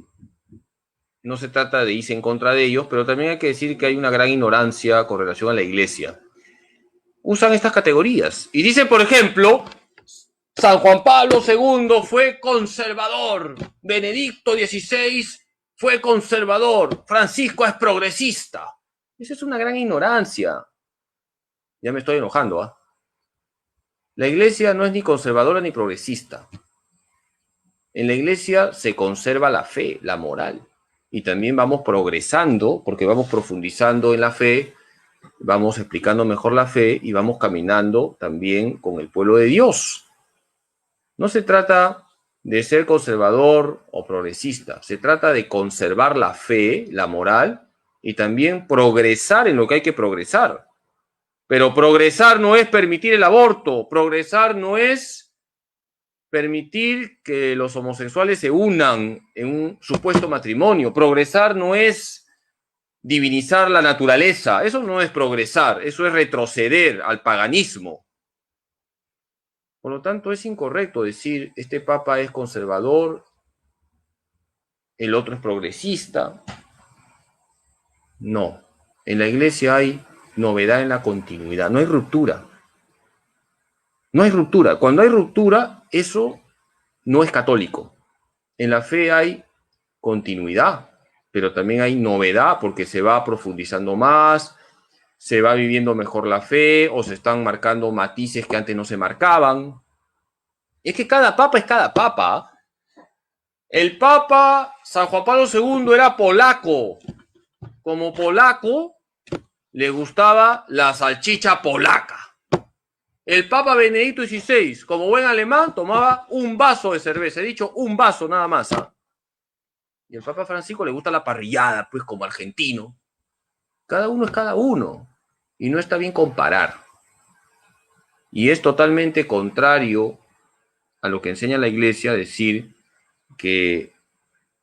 no se trata de irse en contra de ellos, pero también hay que decir que hay una gran ignorancia con relación a la iglesia. Usan estas categorías y dicen, por ejemplo, San Juan Pablo II fue conservador, Benedicto XVI fue conservador, Francisco es progresista. Esa es una gran ignorancia. Ya me estoy enojando, ¿ah? La iglesia no es ni conservadora ni progresista. En la iglesia se conserva la fe, la moral. Y también vamos progresando, porque vamos profundizando en la fe, vamos explicando mejor la fe y vamos caminando también con el pueblo de Dios. No se trata de ser conservador o progresista, se trata de conservar la fe, la moral, y también progresar en lo que hay que progresar. Pero progresar no es permitir el aborto, progresar no es permitir que los homosexuales se unan en un supuesto matrimonio, progresar no es divinizar la naturaleza, eso no es progresar, eso es retroceder al paganismo. Por lo tanto, es incorrecto decir, este papa es conservador, el otro es progresista. No, en la iglesia hay novedad en la continuidad, no hay ruptura. No hay ruptura. Cuando hay ruptura, eso no es católico. En la fe hay continuidad, pero también hay novedad porque se va profundizando más, se va viviendo mejor la fe o se están marcando matices que antes no se marcaban. Es que cada papa es cada papa. El papa San Juan Pablo II era polaco. Como polaco, le gustaba la salchicha polaca. El papa Benedicto XVI, como buen alemán, tomaba un vaso de cerveza. He dicho un vaso nada más, ¿eh? Y al Papa Francisco le gusta la parrillada, pues como argentino. Cada uno es cada uno. Y no está bien comparar. Y es totalmente contrario a lo que enseña la Iglesia decir que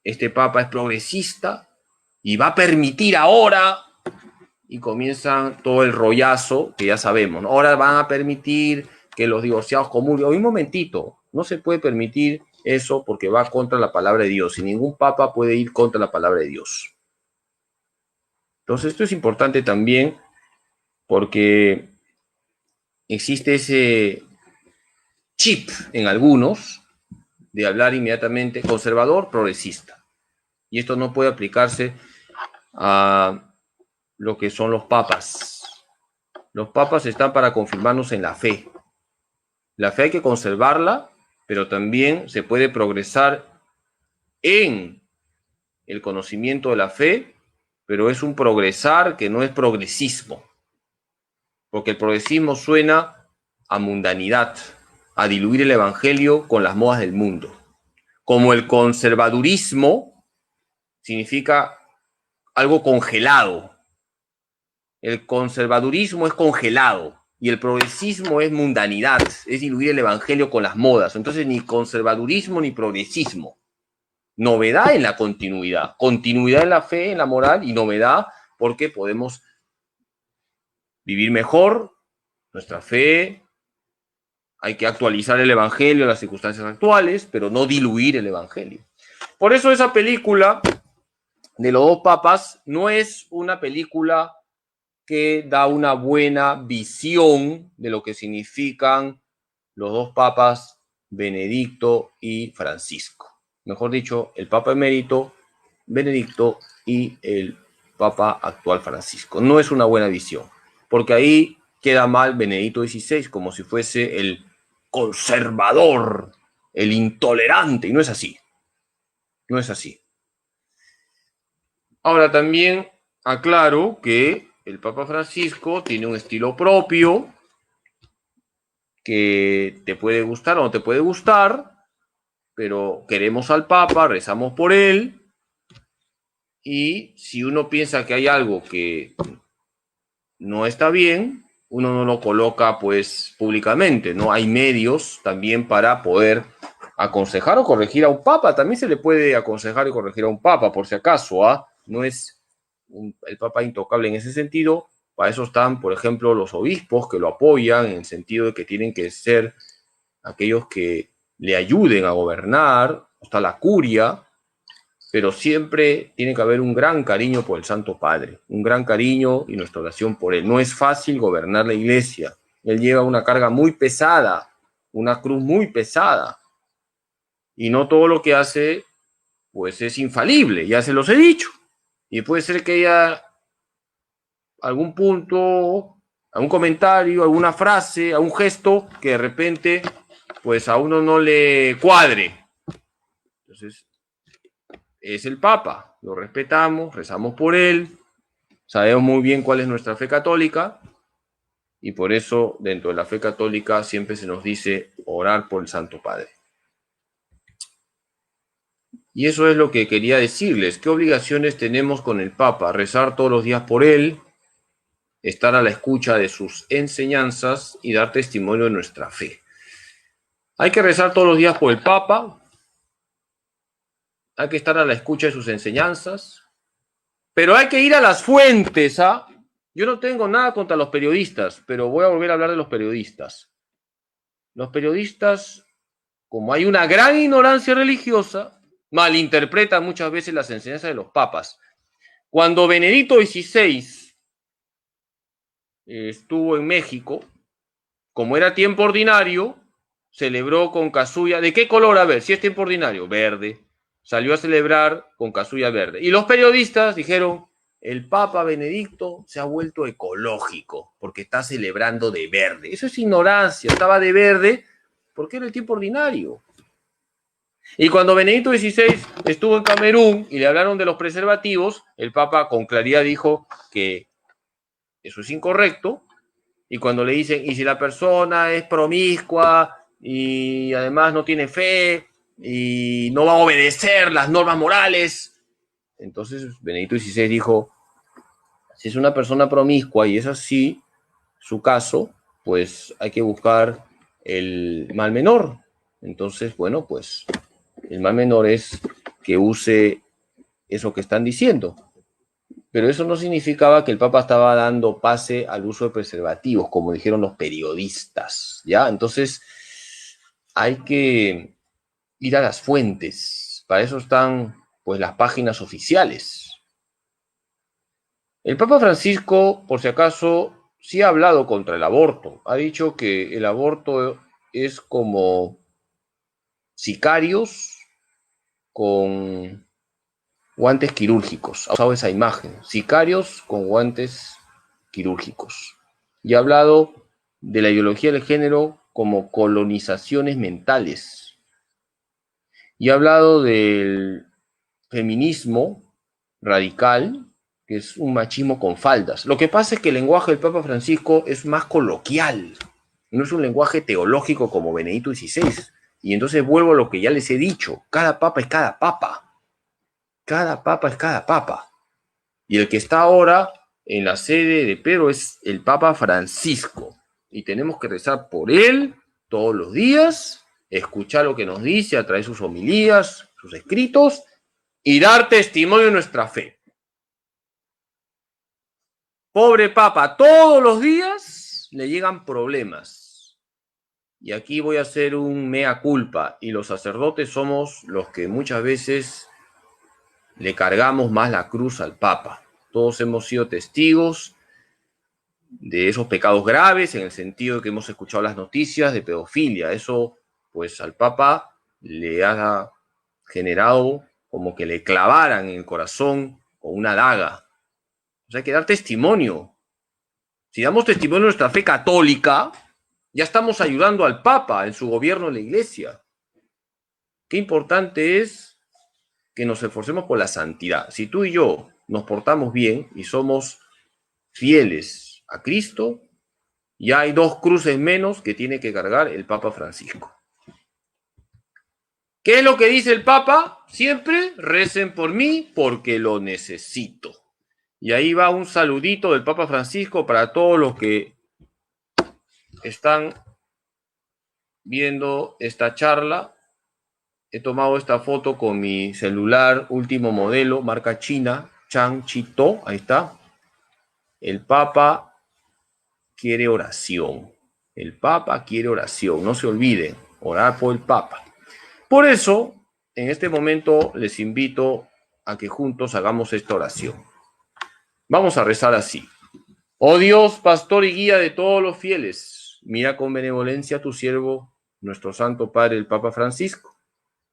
este Papa es progresista y va a permitir ahora, y comienza todo el rollazo que ya sabemos, ¿no? Ahora van a permitir que los divorciados comulguen. Un momentito, no se puede permitir eso porque va contra la palabra de Dios, y ningún Papa puede ir contra la palabra de Dios. Entonces esto es importante también porque existe ese chip en algunos de hablar inmediatamente conservador, progresista. Y esto no puede aplicarse a lo que son los papas. Los papas están para confirmarnos en la fe. La fe hay que conservarla, pero también se puede progresar en el conocimiento de la fe, pero es un progresar que no es progresismo. Porque el progresismo suena a mundanidad, a diluir el evangelio con las modas del mundo. Como el conservadurismo significa algo congelado. El conservadurismo es congelado y el progresismo es mundanidad, es diluir el evangelio con las modas. Entonces ni conservadurismo ni progresismo. Novedad en la continuidad. Continuidad en la fe, en la moral, y novedad porque podemos vivir mejor nuestra fe. Hay que actualizar el evangelio a las circunstancias actuales, pero no diluir el evangelio. Por eso esa película de los dos papas no es una película que da una buena visión de lo que significan los dos papas, Benedicto y Francisco. Mejor dicho, el Papa emérito, Benedicto, y el Papa actual, Francisco. No es una buena visión, porque ahí queda mal Benedicto XVI, como si fuese el conservador, el intolerante, y no es así. No es así. Ahora también aclaro que el Papa Francisco tiene un estilo propio que te puede gustar o no te puede gustar, pero queremos al Papa, rezamos por él, y si uno piensa que hay algo que no está bien, uno no lo coloca pues públicamente, ¿no? Hay medios también para poder aconsejar o corregir a un Papa. También se le puede aconsejar y corregir a un Papa, por si acaso, ¿ah? No es el Papa intocable en ese sentido. Para eso están, por ejemplo, los obispos que lo apoyan en el sentido de que tienen que ser aquellos que le ayuden a gobernar. Está la curia, pero siempre tiene que haber un gran cariño por el Santo Padre, un gran cariño y nuestra oración por él. No es fácil gobernar la Iglesia. Él lleva una carga muy pesada, una cruz muy pesada, y no todo lo que hace pues es infalible, ya se los he dicho. Y puede ser que haya algún punto, algún comentario, alguna frase, algún gesto que de repente pues a uno no le cuadre. Entonces, es el Papa, lo respetamos, rezamos por él, sabemos muy bien cuál es nuestra fe católica, y por eso dentro de la fe católica siempre se nos dice orar por el Santo Padre. Y eso es lo que quería decirles. ¿Qué obligaciones tenemos con el Papa? Rezar todos los días por él, estar a la escucha de sus enseñanzas y dar testimonio de nuestra fe. Hay que rezar todos los días por el Papa, hay que estar a la escucha de sus enseñanzas, pero hay que ir a las fuentes, ¿ah? Yo no tengo nada contra los periodistas, pero voy a volver a hablar de los periodistas. Los periodistas, como hay una gran ignorancia religiosa, malinterpretan muchas veces las enseñanzas de los papas. Cuando Benedicto XVI estuvo en México, como era tiempo ordinario, celebró con casulla. ¿De qué color? A ver, si es tiempo ordinario, verde. Salió a celebrar con casulla verde. Y los periodistas dijeron, el Papa Benedicto se ha vuelto ecológico porque está celebrando de verde. Eso es ignorancia, estaba de verde porque era el tiempo ordinario. Y cuando Benedicto XVI estuvo en Camerún y le hablaron de los preservativos, el Papa con claridad dijo que eso es incorrecto. Y cuando le dicen, y si la persona es promiscua y además no tiene fe y no va a obedecer las normas morales Entonces Benedicto XVI dijo, si es una persona promiscua y es así su caso, pues hay que buscar el mal menor. Entonces, bueno, pues el mal menor es que use eso que están diciendo. Pero eso no significaba que el Papa estaba dando pase al uso de preservativos, como dijeron los periodistas, ¿ya? Entonces, hay que ir a las fuentes. Para eso están, pues, las páginas oficiales. El Papa Francisco, por si acaso, sí ha hablado contra el aborto. Ha dicho que el aborto es como sicarios con guantes quirúrgicos. Ha usado esa imagen. Sicarios con guantes quirúrgicos. Y ha hablado de la ideología del género como colonizaciones mentales. Y ha hablado del feminismo radical, que es un machismo con faldas. Lo que pasa es que el lenguaje del Papa Francisco es más coloquial, no es un lenguaje teológico como Benedicto XVI. Y entonces vuelvo a lo que ya les he dicho, cada papa es cada papa, cada papa es cada papa. Y el que está ahora en la sede de Pedro es el Papa Francisco. Y tenemos que rezar por él todos los días, escuchar lo que nos dice a través de sus homilías, sus escritos, y dar testimonio de nuestra fe. Pobre Papa, todos los días le llegan problemas. Y aquí voy a hacer un mea culpa, y los sacerdotes somos los que muchas veces le cargamos más la cruz al Papa. Todos hemos sido testigos de esos pecados graves, en el sentido de que hemos escuchado las noticias de pedofilia. Eso, pues, al Papa le ha generado como que le clavaran en el corazón con una daga. O sea, hay que dar testimonio. Si damos testimonio de nuestra fe católica, ya estamos ayudando al Papa en su gobierno de la Iglesia. Qué importante es que nos esforcemos por la santidad. Si tú y yo nos portamos bien y somos fieles a Cristo, ya hay 2 cruces menos que tiene que cargar el Papa Francisco. ¿Qué es lo que dice el Papa? Siempre recen por mí porque lo necesito. Y ahí va un saludito del Papa Francisco para todos los que están viendo esta charla. He tomado esta foto con mi celular último modelo, marca china, Changchito, ahí está. El Papa quiere oración. El Papa quiere oración. No se olviden, orar por el Papa. Por eso, en este momento les invito a que juntos hagamos esta oración. Vamos a rezar así. Oh Dios, pastor y guía de todos los fieles, mira con benevolencia a tu siervo, nuestro Santo Padre, el Papa Francisco,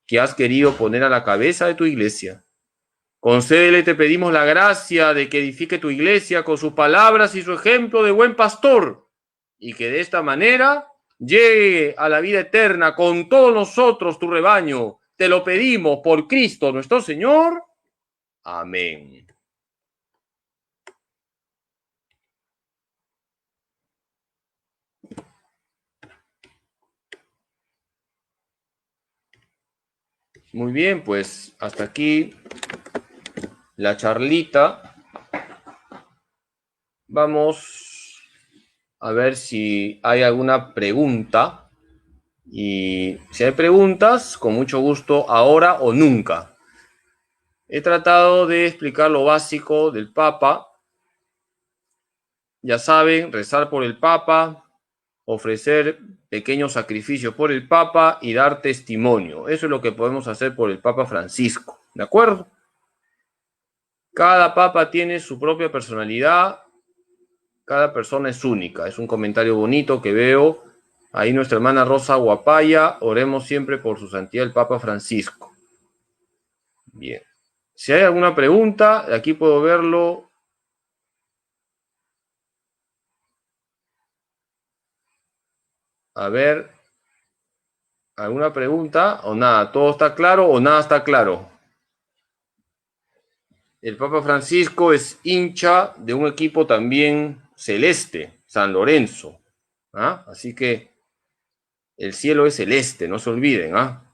que has querido poner a la cabeza de tu iglesia. Concédele, te pedimos la gracia de que edifique tu iglesia con sus palabras y su ejemplo de buen pastor, y que de esta manera llegue a la vida eterna con todos nosotros, tu rebaño. Te lo pedimos por Cristo nuestro Señor. Amén. Muy bien, pues hasta aquí la charlita. Vamos a ver si hay alguna pregunta. Y si hay preguntas, con mucho gusto, ahora o nunca. He tratado de explicar lo básico del Papa. Ya saben, rezar por el Papa, ofrecer pequeños sacrificios por el Papa y dar testimonio. Eso es lo que podemos hacer por el Papa Francisco. ¿De acuerdo? Cada Papa tiene su propia personalidad. Cada persona es única. Es un comentario bonito que veo. Ahí nuestra hermana Rosa Guapaya. Oremos siempre por su santidad el Papa Francisco. Bien. Si hay alguna pregunta, aquí puedo verlo. A ver, ¿alguna pregunta o nada? ¿Todo está claro o nada está claro? El Papa Francisco es hincha de un equipo también celeste, San Lorenzo. ¿Ah? Así que el cielo es celeste, no se olviden. ¿Ah?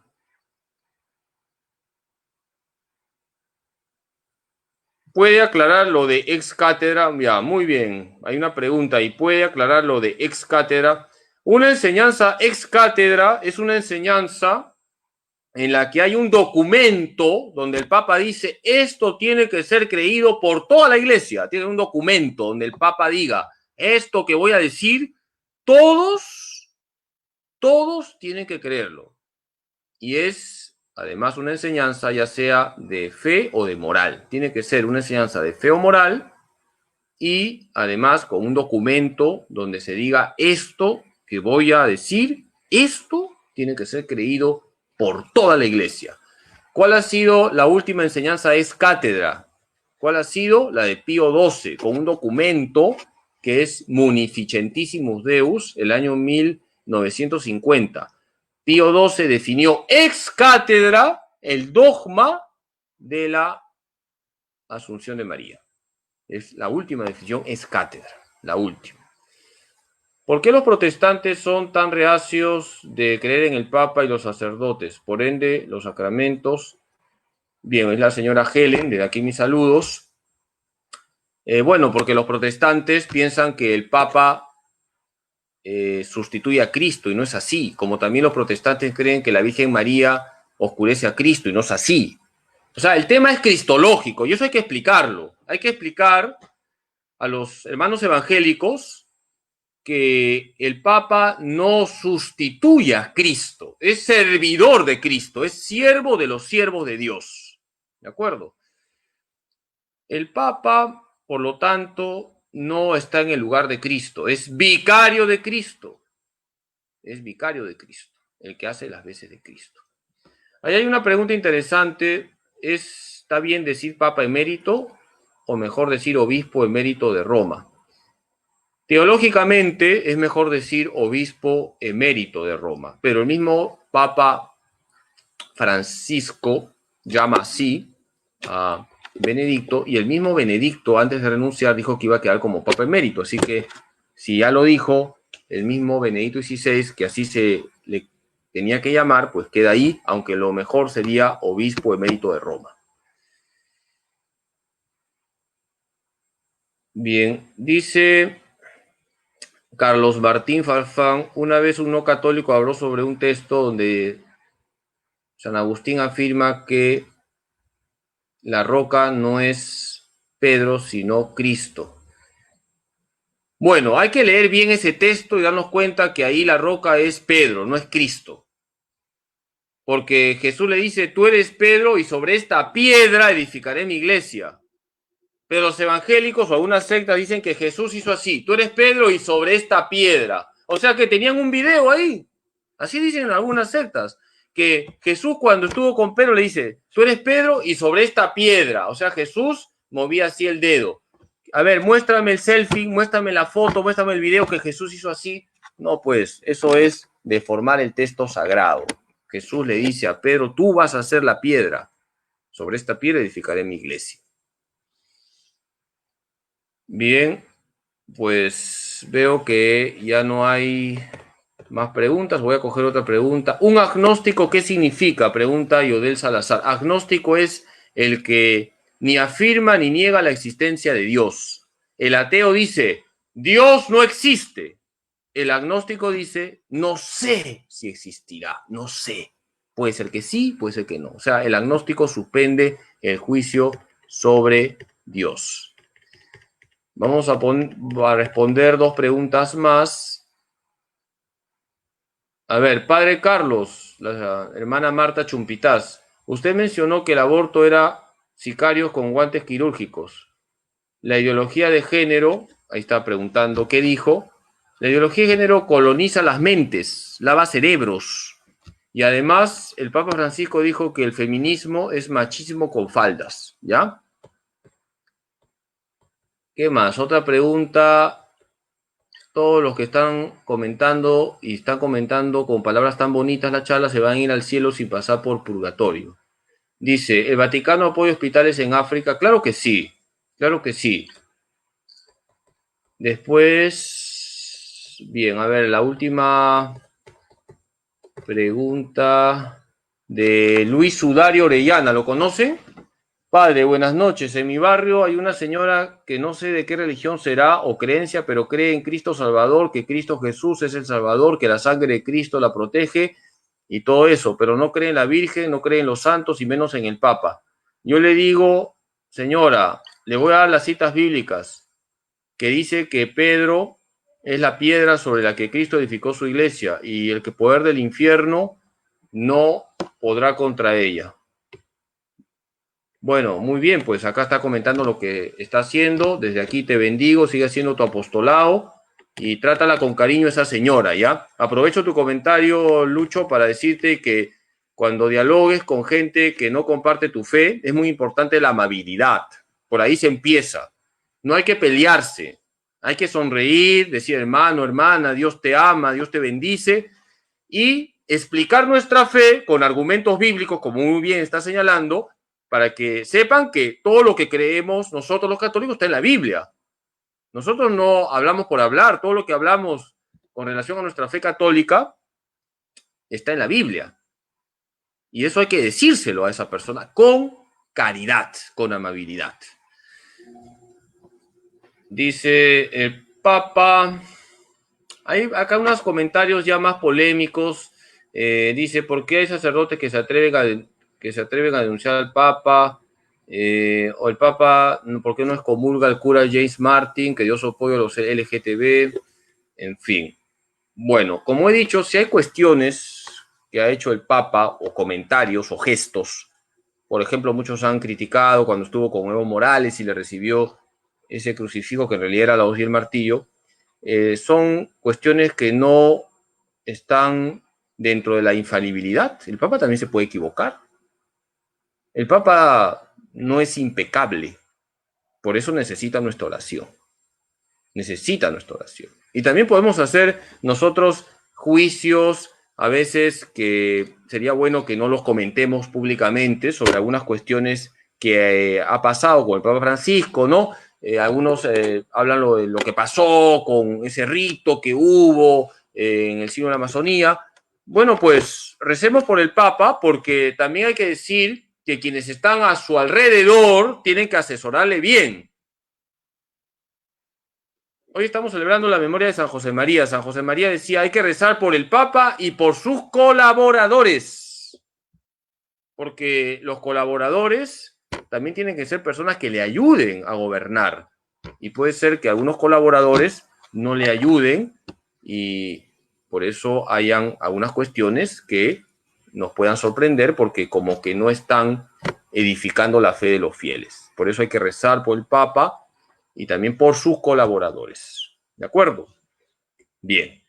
¿Puede aclarar lo de ex cátedra? Ya, muy bien. Hay una pregunta y puede aclarar lo de ex cátedra. Una enseñanza ex cátedra es una enseñanza en la que hay un documento donde el Papa dice esto tiene que ser creído por toda la iglesia. Tiene un documento donde el Papa diga esto que voy a decir, todos tienen que creerlo. Y es además una enseñanza ya sea de fe o de moral. Tiene que ser una enseñanza de fe o moral y además con un documento donde se diga esto que voy a decir, esto tiene que ser creído por toda la iglesia. ¿Cuál ha sido la última enseñanza ex cátedra? ¿Cuál ha sido? La de Pío XII, con un documento que es Munificentissimus Deus, el año 1950. Pío XII definió ex cátedra el dogma de la Asunción de María. Es la última definición, es cátedra, la última. ¿Por qué los protestantes son tan reacios de creer en el Papa y los sacerdotes? Por ende, los sacramentos. Bien, es la señora Helen, de aquí mis saludos. Bueno, porque los protestantes piensan que el Papa sustituye a Cristo y no es así. Como también los protestantes creen que la Virgen María oscurece a Cristo y no es así. O sea, el tema es cristológico y eso hay que explicarlo. Hay que explicar a los hermanos evangélicos que el Papa no sustituye a Cristo, es servidor de Cristo, es siervo de los siervos de Dios. ¿De acuerdo? El Papa, por lo tanto, no está en el lugar de Cristo, es vicario de Cristo. Es vicario de Cristo, el que hace las veces de Cristo. Ahí hay una pregunta interesante. ¿Está bien decir Papa emérito o mejor decir obispo emérito de Roma? Teológicamente es mejor decir obispo emérito de Roma, pero el mismo Papa Francisco llama así a Benedicto y el mismo Benedicto antes de renunciar dijo que iba a quedar como Papa emérito, así que si ya lo dijo el mismo Benedicto XVI que así se le tenía que llamar, pues queda ahí, aunque lo mejor sería obispo emérito de Roma. Bien, dice Carlos Martín Farfán, una vez un no católico habló sobre un texto donde San Agustín afirma que la roca no es Pedro, sino Cristo. Bueno, hay que leer bien ese texto y darnos cuenta que ahí la roca es Pedro, no es Cristo. Porque Jesús le dice, tú eres Pedro y sobre esta piedra edificaré mi iglesia. Pero los evangélicos o algunas sectas dicen que Jesús hizo así, tú eres Pedro y sobre esta piedra. O sea que tenían un video ahí. Así dicen algunas sectas, que Jesús cuando estuvo con Pedro le dice, tú eres Pedro y sobre esta piedra. O sea, Jesús movía así el dedo. A ver, muéstrame el selfie, muéstrame la foto, muéstrame el video que Jesús hizo así. No, pues, eso es deformar el texto sagrado. Jesús le dice a Pedro, tú vas a ser la piedra. Sobre esta piedra edificaré mi iglesia. Bien, pues veo que ya no hay más preguntas. Voy a coger otra pregunta. ¿Un agnóstico qué significa? Pregunta Yodel Salazar. Agnóstico es el que ni afirma ni niega la existencia de Dios. El ateo dice, Dios no existe. El agnóstico dice, no sé si existirá, no sé. Puede ser que sí, puede ser que no. O sea, el agnóstico suspende el juicio sobre Dios. Vamos a responder dos preguntas más. A ver, padre Carlos, la hermana Marta Chumpitaz, usted mencionó que el aborto era sicarios con guantes quirúrgicos. La ideología de género, ahí está preguntando, ¿qué dijo? La ideología de género coloniza las mentes, lava cerebros. Y además, el Papa Francisco dijo que el feminismo es machismo con faldas, ¿ya? ¿Qué más? Otra pregunta. Todos los que están comentando y están comentando con palabras tan bonitas la charla se van a ir al cielo sin pasar por purgatorio. Dice, ¿el Vaticano apoya hospitales en África? Claro que sí, claro que sí. Después, bien, a ver, la última pregunta de Luis Sudario Orellana, ¿lo conocen? Padre, buenas noches. En mi barrio hay una señora que no sé de qué religión será o creencia, pero cree en Cristo Salvador, que Cristo Jesús es el Salvador, que la sangre de Cristo la protege y todo eso, pero no cree en la Virgen, no cree en los santos y menos en el Papa. Yo le digo, señora, le voy a dar las citas bíblicas que dice que Pedro es la piedra sobre la que Cristo edificó su iglesia y el que poder del infierno no podrá contra ella. Bueno, muy bien, pues acá está comentando lo que está haciendo. Desde aquí te bendigo, sigue haciendo tu apostolado y trátala con cariño a esa señora, ¿ya? Aprovecho tu comentario, Lucho, para decirte que cuando dialogues con gente que no comparte tu fe, es muy importante la amabilidad. Por ahí se empieza. No hay que pelearse, hay que sonreír, decir hermano, hermana, Dios te ama, Dios te bendice y explicar nuestra fe con argumentos bíblicos, como muy bien está señalando, para que sepan que todo lo que creemos nosotros los católicos está en la Biblia. Nosotros no hablamos por hablar, todo lo que hablamos con relación a nuestra fe católica está en la Biblia. Y eso hay que decírselo a esa persona con caridad, con amabilidad. Dice el Papa, hay acá unos comentarios ya más polémicos. Dice, ¿por qué hay sacerdotes que se atreven a denunciar al Papa? O el Papa, ¿por qué no excomulga al cura James Martin, que dio su apoyo a los LGTB? En fin. Bueno, como he dicho, si hay cuestiones que ha hecho el Papa, o comentarios, o gestos, por ejemplo, muchos han criticado cuando estuvo con Evo Morales y le recibió ese crucifijo que en realidad era la hoz y el martillo, son cuestiones que no están dentro de la infalibilidad. El Papa también se puede equivocar. El Papa no es impecable, por eso necesita nuestra oración. Necesita nuestra oración. Y también podemos hacer nosotros juicios, a veces que sería bueno que no los comentemos públicamente sobre algunas cuestiones que ha pasado con el Papa Francisco, ¿no? Algunos hablan de lo que pasó con ese rito que hubo en el siglo de la Amazonía. Bueno, pues recemos por el Papa, porque también hay que decir que quienes están a su alrededor tienen que asesorarle bien. Hoy estamos celebrando la memoria de San José María. San José María decía, hay que rezar por el Papa y por sus colaboradores. Porque los colaboradores también tienen que ser personas que le ayuden a gobernar. Y puede ser que algunos colaboradores no le ayuden y por eso hayan algunas cuestiones que nos puedan sorprender porque como que no están edificando la fe de los fieles. Por eso hay que rezar por el Papa y también por sus colaboradores. ¿De acuerdo? Bien.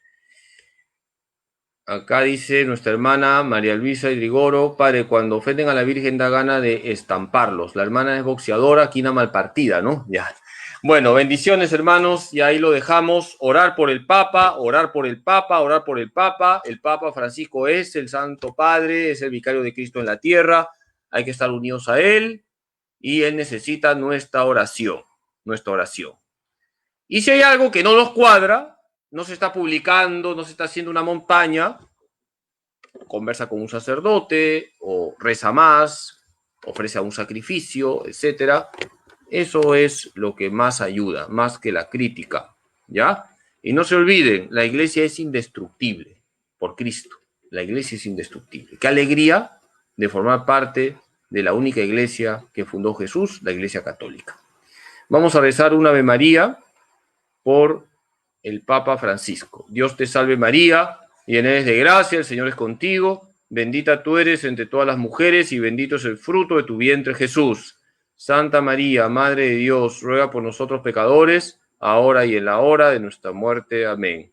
Acá dice nuestra hermana María Luisa Hidrigoro, padre, cuando ofenden a la Virgen da gana de estamparlos. La hermana es boxeadora, quina malpartida, ¿no? Ya. Bueno, bendiciones, hermanos, y ahí lo dejamos. Orar por el Papa, orar por el Papa, orar por el Papa. El Papa Francisco es el Santo Padre, es el vicario de Cristo en la tierra. Hay que estar unidos a él y él necesita nuestra oración, nuestra oración. Y si hay algo que no nos cuadra, no se está publicando, no se está haciendo una montaña, conversa con un sacerdote o reza más, ofrece un sacrificio, etcétera. Eso es lo que más ayuda, más que la crítica, ¿ya? Y no se olviden, la iglesia es indestructible por Cristo. La iglesia es indestructible. Qué alegría de formar parte de la única iglesia que fundó Jesús, la Iglesia Católica. Vamos a rezar una Ave María por el Papa Francisco. Dios te salve María, llena eres de gracia, el Señor es contigo, bendita tú eres entre todas las mujeres y bendito es el fruto de tu vientre Jesús. Santa María, Madre de Dios, ruega por nosotros pecadores, ahora y en la hora de nuestra muerte. Amén.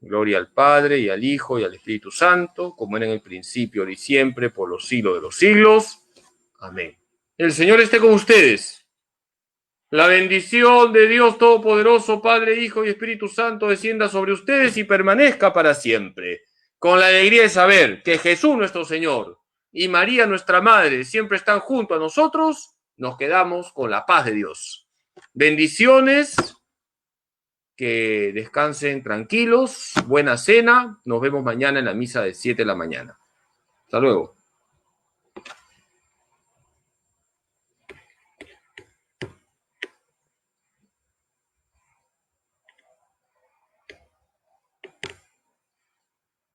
Gloria al Padre, y al Hijo, y al Espíritu Santo, como era en el principio, ahora y siempre, por los siglos de los siglos. Amén. El Señor esté con ustedes. La bendición de Dios Todopoderoso, Padre, Hijo y Espíritu Santo, descienda sobre ustedes y permanezca para siempre. Con la alegría de saber que Jesús nuestro Señor y María nuestra Madre siempre están junto a nosotros, nos quedamos con la paz de Dios. Bendiciones, que descansen tranquilos, buena cena, nos vemos mañana en la misa de 7 de la mañana. Hasta luego.